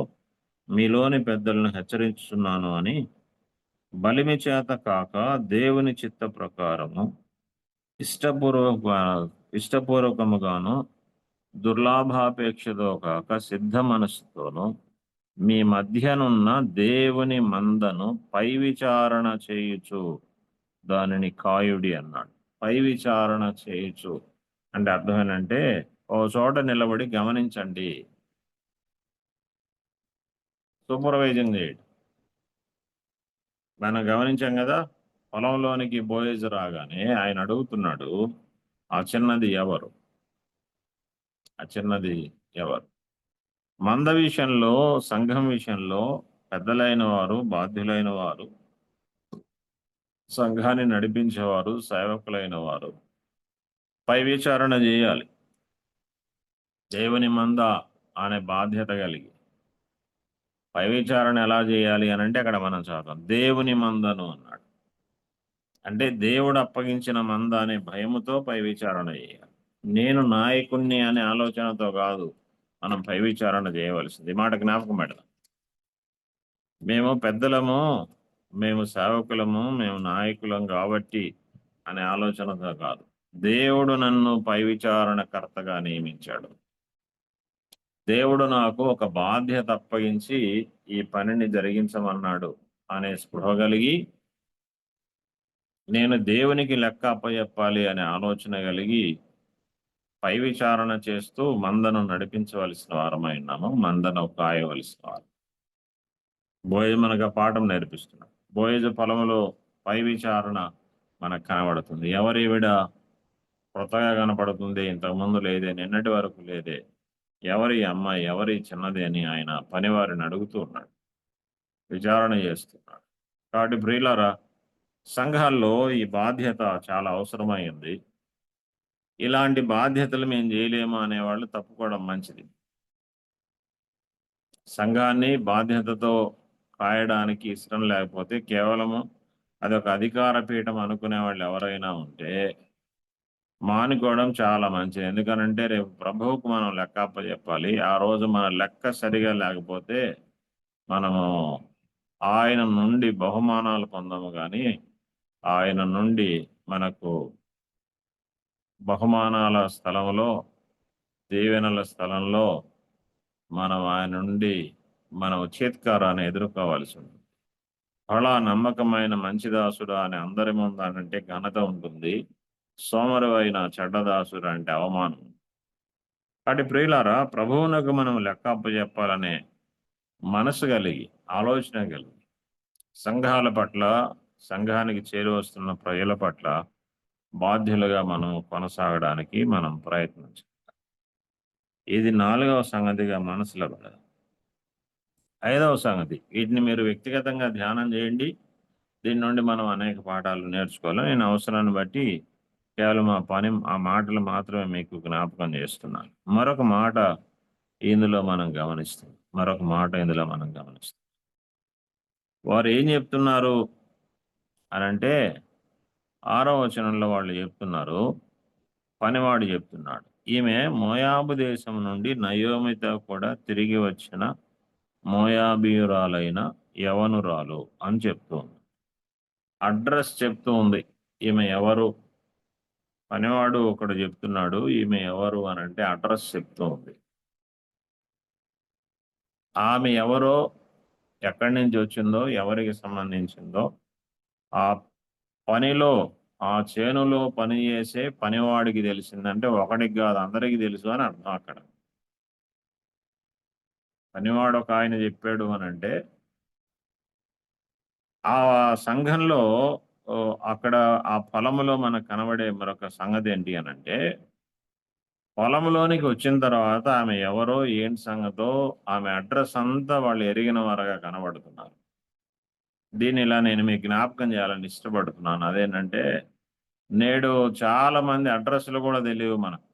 మీలోని పెద్దలను హెచ్చరిస్తున్నాను అని, బలిమి చేత కాక దేవుని చిత్త ప్రకారము ఇష్టపూర్వకముగాను దుర్లాభాపేక్షతో కాక సిద్ధ మనస్సుతోను మీ మధ్యనున్న దేవుని మందను పై విచారణ చేయుచు దానిని కాయుడి అన్నాడు. పై విచారణ చేయుచు అంటే అర్థం ఏంటంటే ఓ చోట నిలబడి గమనించండి, సూపర్వైజింగ్ చేయడం. మనం గమనించాం కదా, పొలంలోనికి బోయేజు రాగానే ఆయన అడుగుతున్నాడు, ఆ చిన్నది ఎవరు, ఆ చిన్నది ఎవరు? మంద విషయంలో, సంఘం విషయంలో పెద్దలైన వారు, బాధ్యులైన వారు, సంఘాన్ని నడిపించేవారు, సేవకులైన వారు పై విచారణ చేయాలి. దేవుని మంద అనే బాధ్యత కలిగి పై విచారణ ఎలా చేయాలి అని అంటే అక్కడ మనం చదువుతాం, దేవుని మందను అన్నాడు. అంటే దేవుడు అప్పగించిన మంద అనే భయముతో పై విచారణ చేయాలి. నేను నాయకుణ్ణి అనే ఆలోచనతో కాదు మనం పై విచారణ చేయవలసింది. మాట జ్ఞాపకం పెడదాం. మేము పెద్దలము, మేము సేవకులము, మేము నాయకులం కాబట్టి అనే ఆలోచనతో కాదు. దేవుడు నన్ను పై విచారణకర్తగా నియమించాడు. దేవుడు నాకు ఒక బాధ్యత అప్పగించి ఈ పనిని జరిగించమన్నాడు అనే స్పృహ కలిగి, నేను దేవునికి లెక్క అప్పచెప్పాలి అనే ఆలోచన కలిగి పై విచారణ చేస్తూ మందను నడిపించవలసిన వారమై ఉన్నాము, మందను కాయవలసిన వారు. బోయేజు మనకు ఆ పాఠం నేర్పిస్తున్నాడు. బోయేజు పొలంలో పై విచారణ మనకు కనబడుతుంది. ఎవరివిడ కొత్తగా కనపడుతుంది, ఇంతకుముందు లేదే, నిన్నటి వరకు లేదే, ఎవరి అమ్మాయి, ఎవరి చిన్నది అని ఆయన పనివారిని అడుగుతూ ఉన్నాడు, విచారణ చేస్తున్నాడు. కాబట్టి ప్రియులారా, సంఘాల్లో ఈ బాధ్యత చాలా అవసరమైంది. ఇలాంటి బాధ్యతలు మేము చేయలేము అనేవాళ్ళు తప్పుకోవడం మంచిది. సంఘాన్ని బాధ్యతతో కాయడానికి ఇష్టం లేకపోతే కేవలము అదొక అధికార పీఠం అనుకునే వాళ్ళు ఎవరైనా ఉంటే మానుకోవడం చాలా మంచిది. ఎందుకనంటే రేపు ప్రభువుకు మనం లెక్క అప్పచెప్పాలి. ఆ రోజు మన లెక్క సరిగా లేకపోతే మనము ఆయన నుండి బహుమానాలు పొందము, కానీ ఆయన నుండి మనకు బహుమానాల స్థలంలో, దీవెనల స్థలంలో మనం ఆయన నుండి మన ఉచేత్కారాన్ని ఎదుర్కోవాల్సి ఉంటుంది. అలా నమ్మకమైన మంచి దాసుడు అని అందరి ముందు అంటే ఘనత ఉంటుంది, సోమరువైన చెడ్డదాసుడు అంటే అవమానం. కాబట్టి ప్రియులారా, ప్రభువునకు మనం లెక్క అప్పచెప్పాలనే మనసు కలిగి, ఆలోచన కలిగి, సంఘాల పట్ల, సంఘానికి చేరి వస్తున్న ప్రజల పట్ల బాధ్యులుగా మనం కొనసాగడానికి మనం ప్రయత్నించాలి. ఇది 4వ సంగతిగా మనసులో పడదు. 5వ సంగతి, వీటిని మీరు వ్యక్తిగతంగా ధ్యానం చేయండి. దీని నుండి మనం అనేక పాఠాలు నేర్చుకోవాలి. నేను అవసరాన్ని బట్టి కేవలం ఆ మాటలు మాత్రమే మీకు జ్ఞాపకం చేస్తున్నాను. మరొక మాట ఇందులో మనం గమనిస్తాం. వారు ఏం చెప్తున్నారు అని అంటే 6వ వచనంలో వాళ్ళు చెప్తున్నారు, పనివాడు చెప్తున్నాడు, ఈమె మోయాబు దేశం నుండి నయోమితో కూడా తిరిగి వచ్చిన మోయాబీయురాలైన యవనురాలు అని చెప్తుంది. అడ్రస్ చెప్తూ ఉంది. ఈమె ఎవరు? పనివాడు ఒకడు చెప్తున్నాడు, ఈమె ఎవరు అని అంటే అడ్రస్ చెప్తూ ఉంది. ఆమె ఎవరో, ఎక్కడి నుంచి వచ్చిందో, ఎవరికి సంబంధించిందో, ఆ పనిలో, ఆ చేనులో పని చేసే పనివాడికి తెలిసిందంటే ఒకడికి కాదు, అందరికీ తెలుసు అని అర్థం. అక్కడ పనివాడు ఒక ఆయన చెప్పాడు అని అంటే ఆ సంఘంలో అక్కడ ఆ పొలంలో మనకు కనబడే మరొక సంగతి ఏంటి అని అంటే, పొలంలోనికి వచ్చిన తర్వాత ఆమె ఎవరో, ఏంటి సంగతో, ఆమె అడ్రస్ అంతా వాళ్ళు ఎరిగిన వారుగా కనబడుతున్నారు. దీన్ని ఇలా నేను మీకు జ్ఞాపకం చేయాలని ఇష్టపడుతున్నాను. అదేంటంటే, నేడు చాలా మంది అడ్రస్లు కూడా తెలియవు మనకు.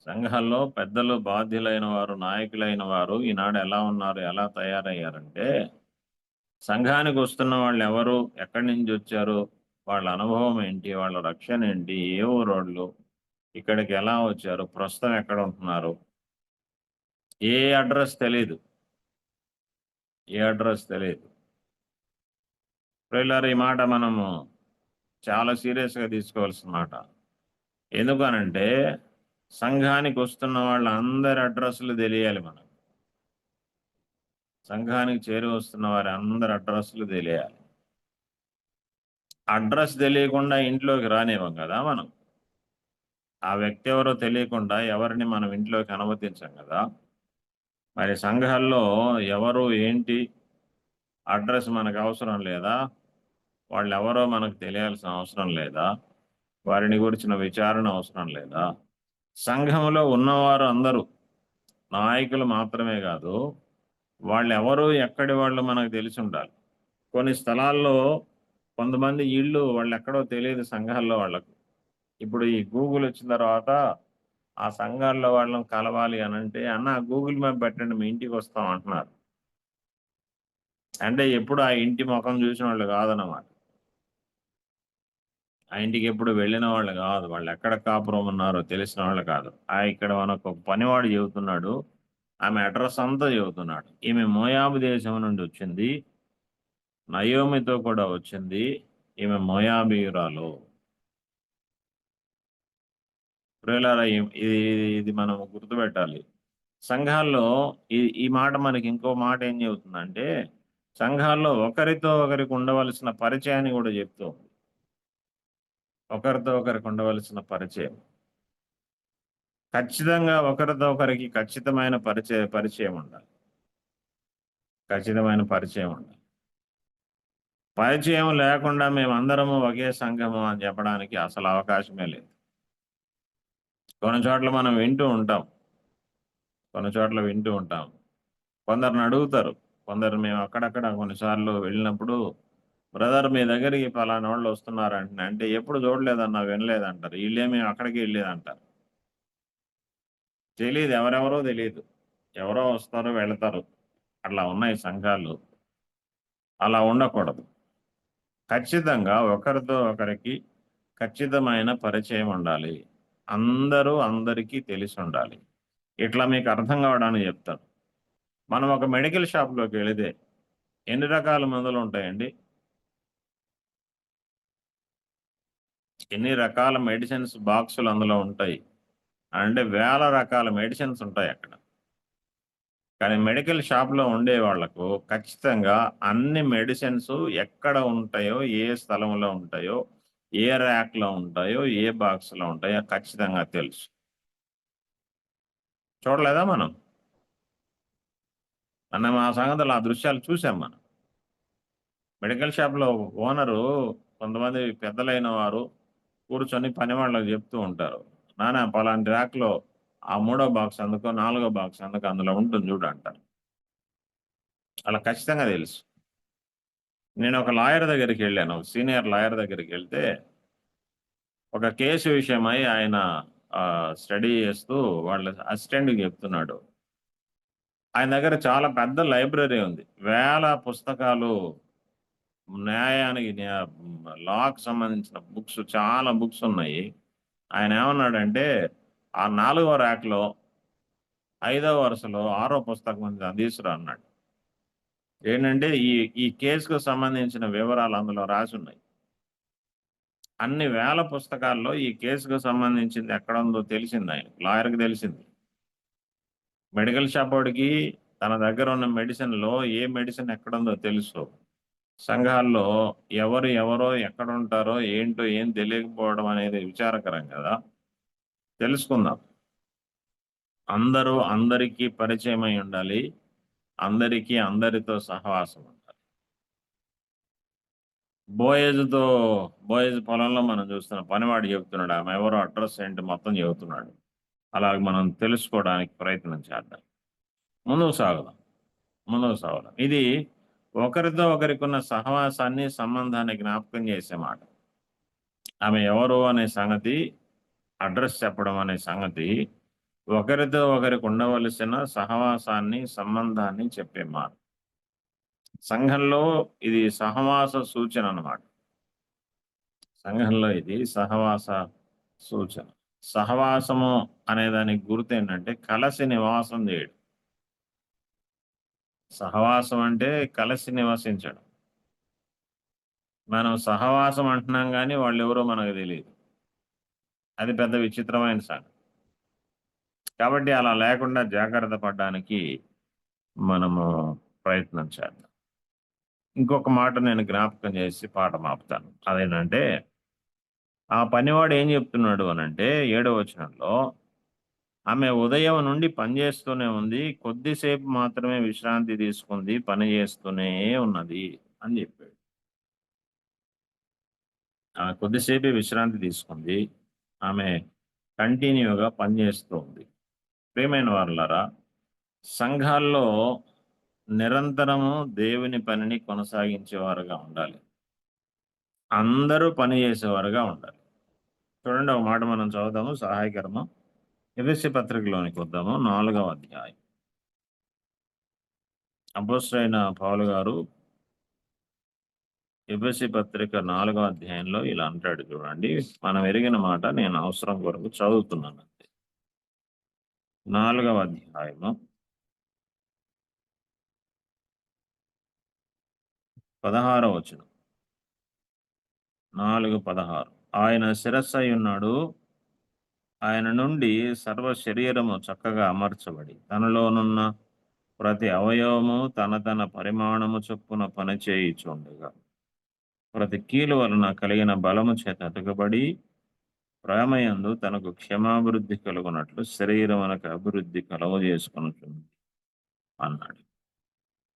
సంఘాల్లో పెద్దలు, బాధ్యులైన వారు, నాయకులైన వారు ఈనాడు ఎలా ఉన్నారు, ఎలా తయారయ్యారంటే, సంఘానికి వస్తున్న వాళ్ళు ఎవరు, ఎక్కడి నుంచి వచ్చారు, వాళ్ళ అనుభవం ఏంటి, వాళ్ళ రక్షణ ఏంటి, ఏ ఊరోళ్ళు, ఇక్కడికి ఎలా వచ్చారు, ప్రస్తుతం ఎక్కడ ఉంటున్నారు, ఏ అడ్రస్ తెలియదు. ప్రియులారా, ఈ మాట మనము చాలా సీరియస్గా తీసుకోవాల్సిన మాట. ఎందుకనంటే సంఘానికి వస్తున్న వాళ్ళ అందరి అడ్రస్లు తెలియాలి మనకు. సంఘానికి చేరి వస్తున్న వారి అందరి అడ్రస్లు తెలియాలి. అడ్రస్ తెలియకుండా ఇంట్లోకి రానివ్వం కదా మనం. ఆ వ్యక్తి ఎవరో తెలియకుండా ఎవరిని మనం ఇంట్లోకి అనుమతించాం కదా. మరి సంఘాల్లో ఎవరు ఏంటి అడ్రస్ మనకు అవసరం లేదా? వాళ్ళు ఎవరో మనకు తెలియాల్సిన అవసరం లేదా? వారిని గురించిన విచారణ అవసరం లేదా? సంఘంలో ఉన్నవారు అందరూ, నాయకులు మాత్రమే కాదు, వాళ్ళు ఎవరు, ఎక్కడి వాళ్ళు మనకు తెలిసి ఉండాలి. కొన్ని స్థలాల్లో కొంతమంది ఇళ్ళు వాళ్ళు ఎక్కడో తెలియదు సంఘాల్లో వాళ్ళకు. ఇప్పుడు ఈ గూగుల్ వచ్చిన తర్వాత ఆ సంఘాల్లో వాళ్ళని కలవాలి అని అంటే, అన్న గూగుల్ మ్యాప్ పెట్టండి మీ ఇంటికి వస్తాం అంటున్నారు. అంటే ఎప్పుడు ఆ ఇంటి ముఖం చూసిన వాళ్ళు కాదన్నమాట. ఆ ఇంటికి ఎప్పుడు వెళ్ళిన వాళ్ళు కాదు, వాళ్ళు ఎక్కడ కాపురం ఉన్నారో తెలిసిన వాళ్ళు కాదు. ఇక్కడ మనకు ఒక పనివాడు చెబుతున్నాడు, ఆమె అడ్రస్ అంతా చెబుతున్నాడు. ఈమె మోయాబు దేశం నుండి వచ్చింది, నయోమితో కూడా వచ్చింది, ఈమె మోయాబీయురాలు. ప్రియులారా, ఇది మనం గుర్తుపెట్టాలి. సంఘాల్లో ఈ మాట మనకి ఇంకో మాట ఏం చెబుతుందంటే, సంఘాల్లో ఒకరితో ఒకరికి ఉండవలసిన పరిచయాన్ని కూడా చెప్తూ ఉంది. ఒకరితో ఒకరికి ఉండవలసిన పరిచయం, ఖచ్చితంగా ఒకరితో ఒకరికి ఖచ్చితమైన పరిచయం ఉండాలి. పరిచయం లేకుండా మేమందరము ఒకే సంఘము అని చెప్పడానికి అసలు అవకాశమే లేదు. కొన్ని చోట్ల మనం వింటూ ఉంటాం, కొందరిని అడుగుతారు, కొందరు మేము అక్కడక్కడ కొన్నిసార్లు వెళ్ళినప్పుడు, బ్రదర్ మీ దగ్గరికి పలానా వాళ్ళు వస్తున్నారంటే, అంటే ఎప్పుడు చూడలేదన్నా, వినలేదంటారు. వీళ్ళేమి అక్కడికి వెళ్ళలేదంటారు. తెలియదు, ఎవరెవరో తెలియదు, ఎవరో వస్తారు వెళతారు. అట్లా ఉన్నాయి సంఘాలు. అలా ఉండకూడదు. ఖచ్చితంగా ఒకరితో ఒకరికి ఖచ్చితమైన పరిచయం ఉండాలి. అందరూ అందరికీ తెలిసి ఉండాలి. ఇట్లా మీకు అర్థం కావడానికి చెప్తాను. మనం ఒక మెడికల్ షాప్లోకి వెళితే ఎన్ని రకాల మందులు ఉంటాయండి? ఎన్ని రకాల మెడిసిన్స్ బాక్సులు అందులో ఉంటాయి అంటే వేల రకాల మెడిసిన్స్ ఉంటాయి అక్కడ. కానీ మెడికల్ షాప్లో ఉండే వాళ్లకు ఖచ్చితంగా అన్ని మెడిసిన్స్ ఎక్కడ ఉంటాయో, ఏ స్థలంలో ఉంటాయో, ఏ ర్యాక్లో ఉంటాయో, ఏ బాక్స్లో ఉంటాయో ఖచ్చితంగా తెలుసు. చూడలేదా మనం ఆ సంగతులు, ఆ దృశ్యాలు చూసాం మనం. మెడికల్ షాప్లో ఓనరు కొంతమంది పెద్దలైన వారు కూర్చొని పని వాళ్ళకి చెప్తూ ఉంటారు, నానా పలాంటి ర్యాక్లో ఆ 3వ బాక్స్ అందుకో 4వ బాక్స్ అందుకో అందులో ఉంటుంది చూడు అంటారు. అలా ఖచ్చితంగా తెలుసు. నేను ఒక లాయర్ దగ్గరికి వెళ్ళాను, సీనియర్ లాయర్ దగ్గరికి వెళ్తే ఒక కేసు విషయమై ఆయన స్టడీ చేస్తూ వాళ్ళ అసిస్టెంట్కి చెప్తున్నాడు. ఆయన దగ్గర చాలా పెద్ద లైబ్రరీ ఉంది, వేల పుస్తకాలు, న్యాయానికి లాకు సంబంధించిన బుక్స్, చాలా బుక్స్ ఉన్నాయి. ఆయన ఏమన్నాడంటే ఆ 4వ ర్యాక్లో 5వ వరుసలో 6వ పుస్తకం తీసుకురా అన్నాడు. ఏంటంటే ఈ కేసుకు సంబంధించిన వివరాలు అందులో రాసి ఉన్నాయి. అన్ని వేల పుస్తకాల్లో ఈ కేసుకు సంబంధించింది ఎక్కడ ఉందో తెలిసింది ఆయన లాయర్కి తెలిసింది. మెడికల్ షాప్ వాడికి తన దగ్గర ఉన్న మెడిసిన్లో ఏ మెడిసిన్ ఎక్కడుందో తెలుసు. సంఘాల్లో ఎవరో ఎక్కడ ఉంటారో ఏంటో ఏం తెలియకపోవడం అనేది విచారకరం కదా. తెలుసుకుందాం. అందరూ అందరికీ పరిచయమై ఉండాలి, అందరికీ అందరితో సహవాసం ఉండాలి. బోయేజ్ పొలంలో మనం చూస్తున్నాం, పనివాడు చెబుతున్నాడు, ఆమె ఎవరో అడ్రస్ ఏంటి మొత్తం చెబుతున్నాడు. అలాగే మనం తెలుసుకోవడానికి ప్రయత్నం చేద్దాం, ముందుకు సాగుదాం. ఇది ఒకరితో ఒకరికి ఉన్న సహవాసాన్ని, సంబంధాన్ని జ్ఞాపకం చేసే మాట. ఆమె ఎవరు అనే సంగతి, అడ్రస్ చెప్పడం అనే సంగతి ఒకరితో ఒకరికి ఉండవలసిన సహవాసాన్ని, సంబంధాన్ని చెప్పే మాట. సంఘంలో ఇది సహవాస సూచన అన్నమాట. సంఘంలో ఇది సహవాస సూచన. సహవాసము అనే దానికి గుర్తు ఏంటంటే కలిసి నివాసం చేయడం. సహవాసం అంటే కలిసి నివసించడం. మనం సహవాసం అంటున్నాం కానీ వాళ్ళు ఎవరో మనకు తెలియదు. అది పెద్ద విచిత్రమైన సంగతి. కాబట్టి అలా లేకుండా జాగ్రత్త పడడానికి మనము ప్రయత్నం చేద్దాం. ఇంకొక మాట నేను జ్ఞాపకం చేసి పాఠం ఆపుతాను. అదేంటంటే ఆ పనివాడు ఏం చెప్తున్నాడు అనంటే 7వ వచనంలో, ఆమె ఉదయం నుండి పనిచేస్తూనే ఉంది, కొద్దిసేపు మాత్రమే విశ్రాంతి తీసుకుంది, పని చేస్తూనే ఉన్నది అని చెప్పాడు. ఆమె కొద్దిసేపే విశ్రాంతి తీసుకుంది, ఆమె కంటిన్యూగా పనిచేస్తూ ఉంది. ప్రియమైన వారులారా, సంఘాల్లో నిరంతరము దేవుని పనిని కొనసాగించేవారుగా ఉండాలి. అందరూ పని చేసేవారుగా ఉండాలి. చూడండి, ఒక మాట మనం చదువుదాము, సహాయకరము. ఎఫెసీ పత్రికలోనికి వద్దాము, 4వ అధ్యాయం. అపోస్తలుడైన పౌలు గారు ఎఫెసీ పత్రిక 4వ అధ్యాయంలో ఇలా అంటాడు. చూడండి, మనం ఎరిగిన మాట నేను అవసరం కొరకు చదువుతున్నాను అంతే. 4వ అధ్యాయము 16వ వచనం. 4:16. ఆయన శిరస్సు అయి ఉన్నాడు, ఆయన నుండి సర్వ శరీరము చక్కగా అమర్చబడి తనలోనున్న ప్రతి అవయవము తన పరిమాణము చొప్పున పనిచేయుచుండగా ప్రతి కీలు వలన కలిగిన బలము చేత అతుకబడి ప్రేమయందు తనకు క్షమాభివృద్ధి కలుగునట్లు శరీరమునకు అభివృద్ధి కలుగజేసుకొనుచుంది అన్నాడు.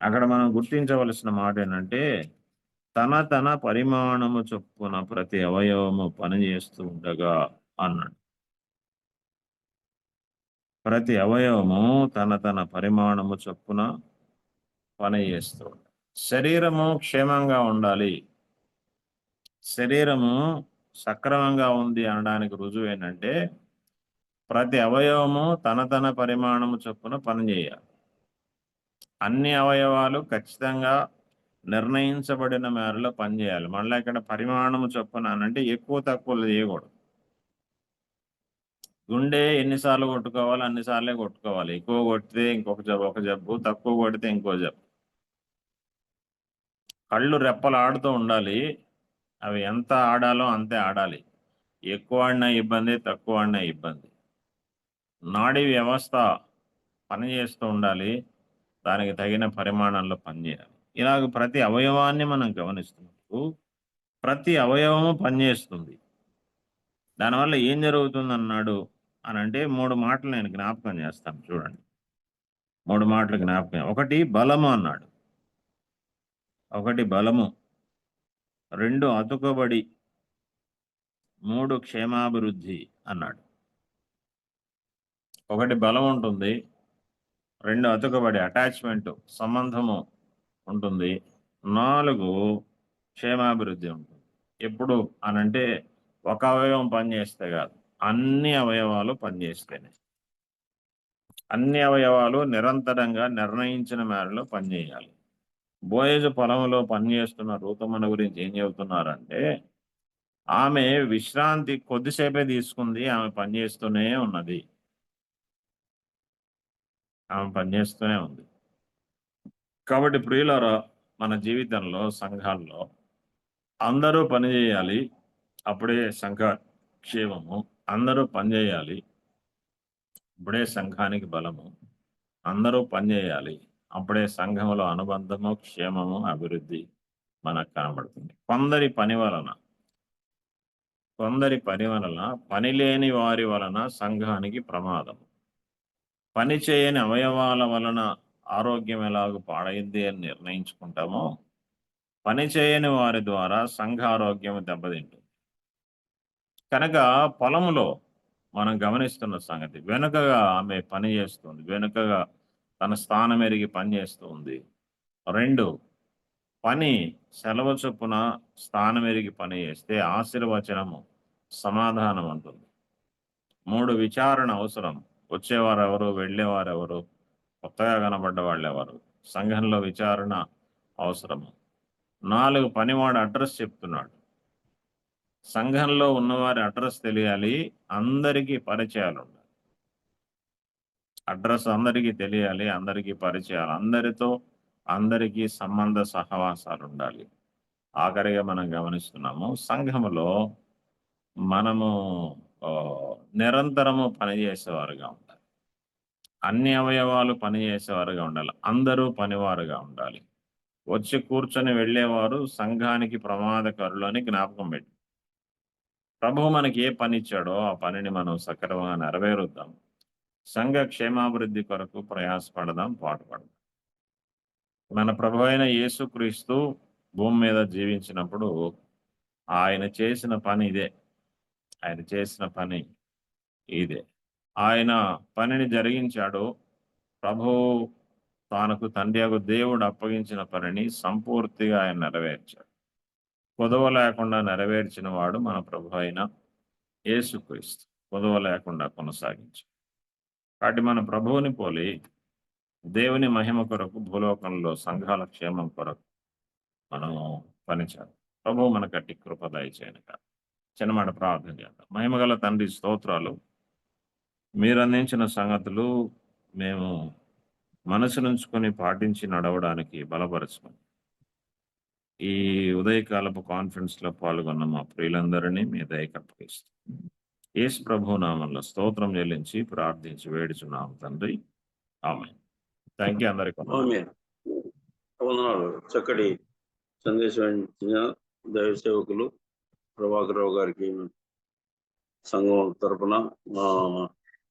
అక్కడ మనం గుర్తించవలసిన మాట ఏంటంటే తన పరిమాణము చొప్పున ప్రతి అవయవము పనిచేస్తూ ఉండగా అన్నాడు. ప్రతి అవయవము తన పరిమాణము చొప్పున పనిచేస్తూ ఉండాలి. శరీరము క్షేమంగా ఉండాలి, శరీరము సక్రమంగా ఉంది అనడానికి రుజువు ఏంటంటే ప్రతి అవయవము తన పరిమాణము చొప్పున పనిచేయాలి. అన్ని అవయవాలు ఖచ్చితంగా నిర్ణయించబడిన మేరలో పనిచేయాలి. మళ్ళీ ఇక్కడ పరిమాణము చొప్పున అంటే ఎక్కువ తక్కువలు చేయకూడదు. గుండె ఎన్నిసార్లు కొట్టుకోవాలి అన్నిసార్లే కొట్టుకోవాలి. ఎక్కువ కొడితే ఒక జబ్బు, తక్కువ కొడితే ఇంకో జబ్బు. కళ్ళు రెప్పలు ఆడుతూ ఉండాలి, అవి ఎంత ఆడాలో అంతే ఆడాలి. ఎక్కువ ఆడినా ఇబ్బంది, తక్కువ ఆడినా ఇబ్బంది. నాడీ వ్యవస్థ పనిచేస్తూ ఉండాలి, దానికి తగిన పరిమాణంలో పనిచేయాలి. ఇలాగ ప్రతి అవయవాన్ని మనం గమనిస్తున్నప్పుడు ప్రతి అవయవము పనిచేస్తుంది. దానివల్ల ఏం జరుగుతుంది అన్నాడు అని అంటే 3 మాటలు నేను జ్ఞాపకం చేస్తాను. చూడండి, 3 మాటలు జ్ఞాపకం. ఒకటి బలము అన్నాడు, ఒకటి బలము, 2 అతుకబడి, 3 క్షేమాభివృద్ధి అన్నాడు. ఒకటి బలం ఉంటుంది, 2 అతుకబడి అటాచ్మెంట్ సంబంధము ఉంటుంది, 4 క్షేమాభివృద్ధి ఉంటుంది. ఎప్పుడు అనంటే ఒక అవయవం పనిచేస్తే కాదు, అన్ని అవయవాలు పనిచేస్తేనే. అన్ని అవయవాలు నిరంతరంగా నిర్ణయించిన మేరలో పనిచేయాలి. బోయజు పొలంలో పనిచేస్తున్న రూతమ్మన గురించి ఏం చెబుతున్నారంటే, ఆమె విశ్రాంతి కొద్దిసేపే తీసుకుంది, ఆమె పనిచేస్తూనే ఉన్నది. ఆమె పనిచేస్తూనే ఉంది. కాబట్టి ప్రియులారా, మన జీవితంలో సంఘాల్లో అందరూ పనిచేయాలి, అప్పుడే సంఘ క్షేమము. అందరూ పనిచేయాలి, అప్పుడే సంఘానికి బలము. అందరూ పనిచేయాలి, అప్పుడే సంఘంలో అనుబంధము, క్షేమము, అభివృద్ధి మనకు కనబడుతుంది. కొందరి పని వలన పని లేని వారి వలన సంఘానికి ప్రమాదం. పని చేయని అవయవాల వలన ఆరోగ్యం ఎలాగో పాడైంది అని నిర్ణయించుకుంటామో, పని చేయని వారి ద్వారా సంఘ ఆరోగ్యం దెబ్బతింటుంది. కనుక పొలములో మనం గమనిస్తున్న సంగతి, వెనుకగా ఆమె పని చేస్తుంది, వెనుకగా తన స్థానం ఎరిగి పని చేస్తూ ఉంది. 2, పని సెలవు చొప్పున స్థానం ఎరిగి పని చేస్తే ఆశీర్వచనము, సమాధానం ఉంటుంది. 3, విచారణ అవసరం. వచ్చేవారు ఎవరు, వెళ్ళేవారు ఎవరు, కొత్తగా కనబడ్డ వాళ్ళు ఎవరు, సంఘంలో విచారణ అవసరము. 4, పనివాడు అడ్రస్ చెప్తున్నాడు. సంఘంలో ఉన్నవారి అడ్రస్ తెలియాలి, అందరికీ పరిచయాలు ఉండాలి. అడ్రస్ అందరికీ తెలియాలి, అందరికీ పరిచయాలు, అందరికీ సంబంధ సహవాసాలు ఉండాలి. ఆఖరిగా మనం గమనిస్తున్నాము, సంఘములో మనము నిరంతరము పనిచేసేవారుగా ఉండాలి. అన్ని అవయవాలు పనిచేసేవారుగా ఉండాలి, అందరూ పనివారుగా ఉండాలి. వచ్చి కూర్చొని వెళ్ళేవారు సంఘానికి ప్రమాదకరులు అని జ్ఞాపకం పెట్టి, ప్రభువు మనకి ఏ పని ఇచ్చాడో ఆ పనిని మనం సక్రమంగా నెరవేరుద్దాం. సంఘ క్షేమాభివృద్ధి కొరకు ప్రయాసపడదాం, పాటుపడదాం. మన ప్రభు అయిన యేసుక్రీస్తు భూమి మీద జీవించినప్పుడు ఆయన చేసిన పని ఇదే. ఆయన పనిని జరిగించాడు. ప్రభువు తానకు తండ్రి యొక్క దేవుడు అప్పగించిన పనిని సంపూర్తిగా ఆయన నెరవేర్చాడు. కొదవ లేకుండా నెరవేర్చిన వాడు మన ప్రభు అయిన యేసుక్రీస్తు. కొదవ లేకుండా కొనసాగించాడు. కాబట్టి మన ప్రభువుని పోలి దేవుని మహిమ కొరకు భూలోకంలో సంఘాల క్షేమం కొరకు మనము పనిచేయాలి. ప్రభువు మన కట్టి కృప దయచేయనుగా. చిన్నమాట ప్రార్థన చేద్దాం. మహిమగల తండ్రి, స్తోత్రాలు. మీరు అందించిన సంగతులు మేము మనసునుంచుకొని పాటించి నడవడానికి బలపరచుకొని, ఈ ఉదయకాలపు కాన్ఫరెన్స్లో పాల్గొన్న మా ప్రియులందరినీ మీ దయకు అప్పగిస్తాం. యేసు ప్రభు నామంలో స్తోత్రం చెల్లించి ప్రార్థించి వేడుచున్నాం తండ్రి, ఆమేన్. థ్యాంక్ యూ అందరికీ. వందనాలు. చక్కటి సందేశం ఇచ్చిన దైవ సేవకులు ప్రభాకర్ రావు గారికి సంఘం తరపున,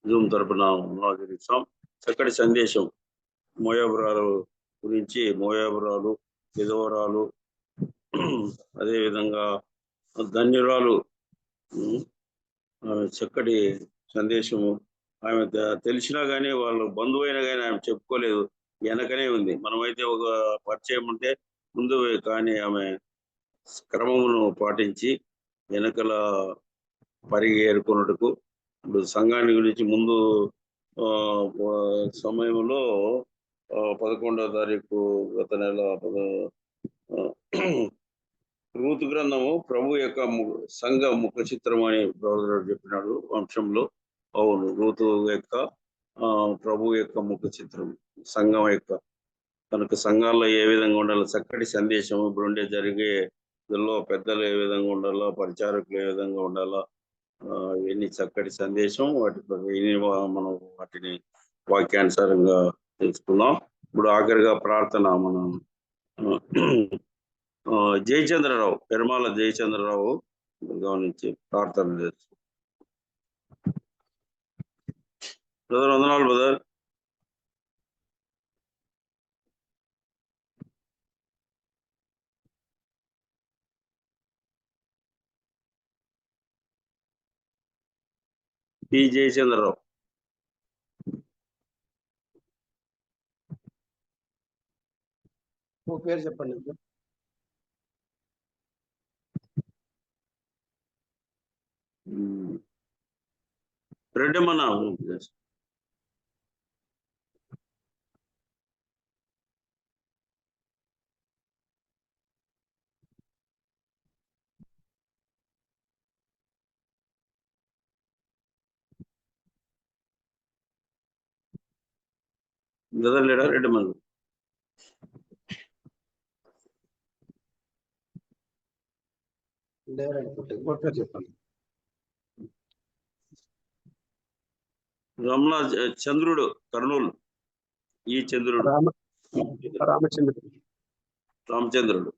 జూమ్ తరపున ఆచరిస్తాం. చక్కటి సందేశం మోయాబురాలు గురించి, మోయాబురాలు, విధవరాలు, అదేవిధంగా ధన్యురాలు. చక్కటి సందేశము. ఆమె తెలిసినా కానీ, వాళ్ళు బంధువైనా కానీ ఆమె చెప్పుకోలేదు, వెనకనే ఉంది. మనమైతే ఒక పరిచయం ఉంటే ముందు, కానీ ఆమె క్రమమును పాటించి వెనకల పరిగి ఏరుకున్నట్టుకు. ఇప్పుడు సంఘాన్ని గురించి ముందు సమయంలో 11వ తారీఖు గత నెల రూతు గ్రంథము ప్రభు యొక్క సంఘ ముఖ చిత్రం అని బ్రదర్ చెప్పినాడు వంశంలో. అవును, రూతు యొక్క ప్రభు యొక్క ముఖ చిత్రం, సంఘం యొక్క. కనుక సంఘాల్లో ఏ విధంగా ఉండాలో చక్కటి సందేశం. ఇప్పుడు జరిగే పెద్దలు ఏ విధంగా ఉండాలో, పరిచారకులు ఏ విధంగా ఉండాలో, ఇవన్నీ చక్కటి సందేశం. మనం వాటిని వాక్యానుసారంగా తెలుసుకుందాం. ఇప్పుడు ఆఖరిగా ప్రార్థన మనం జయచంద్రరావు, పెరుమాల జయచంద్రరావు గమనించి ప్రార్థన చేస్తాం. బ్రదర్ వందనాలు బ్రదర్. పి జయచంద్రరావు. పేరు చెప్పండి. రెడ్డమ్మన్నా బ్రదర్ లేడా? రెడ్డమ్మన్న చెప్పండి. రమణ చంద్రుడు, కర్నూలు. ఈ చంద్రుడు రామచంద్రుడు.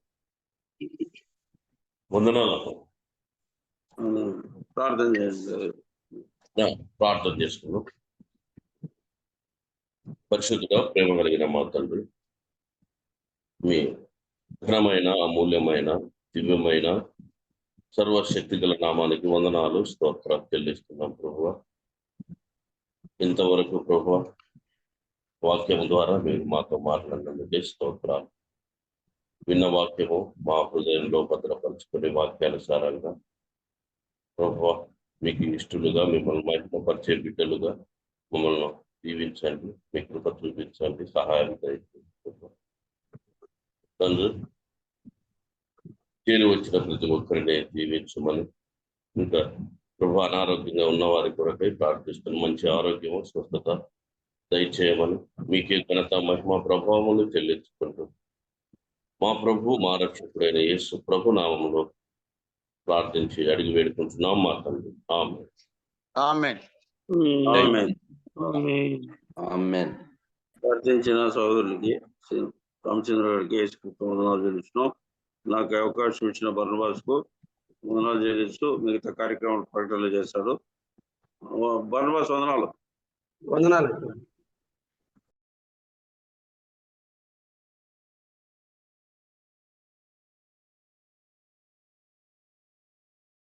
వందనాలు. ప్రార్థన చేయండి. ప్రార్థన చేసుకున్నాం. పరిశుద్ధుగా ప్రేమ కలిగిన మా తండ్రి, మీ ఘనమైన అమూల్యమైన దివ్యమైన సర్వశక్తి గల నామానికి వందనాలు, స్తోత్రాలు చెల్లిస్తున్నాం ప్రభువా. ఇంతవరకు ప్రభువా వాక్యం ద్వారా మీరు మాతో మాట్లాడినందుకే స్తోత్రాలు. విన్న వాక్యము మా హృదయంలో భద్రపరుచుకునే వాక్యానుసారంగా ప్రభువా మీకు ఇష్టలుగా, మిమ్మల్ని మహిమపరిచే బిడ్డలుగా మమ్మల్ని దీవించండి, మీ కృప చూపించండి, సహాయం దయచేయండి తండ్రి. చేరి వచ్చిన ప్రతి ఒక్కరిని దీవించమని, ఇంకా ప్రభు అనారోగ్యంగా ఉన్న వారి కొరకై ప్రార్థిస్తున్న మంచి ఆరోగ్యము, స్వస్థత దయచేయమని మీకే ఘనత, మహిమ, ప్రభావములు చెల్లించుకుంటూ మా ప్రభు మా రక్షకుడైన యేసు ప్రభు నామములో ప్రార్థించి అడిగి వేడుకుంటున్నాం మా తండ్రి. ఆమేన్. ఆమేన్. ప్రార్థించిన సహోదరులకి రామచంద్ర గారికి వందనాలు చెల్లిస్తున్నాం. నాకు అవకాశం ఇచ్చిన బర్నబాస్కు వందనాలు చెల్లిస్తూ మిగతా కార్యక్రమాలు ప్రకటనలు చేస్తాడు. బర్నబాస్ వందనాలు.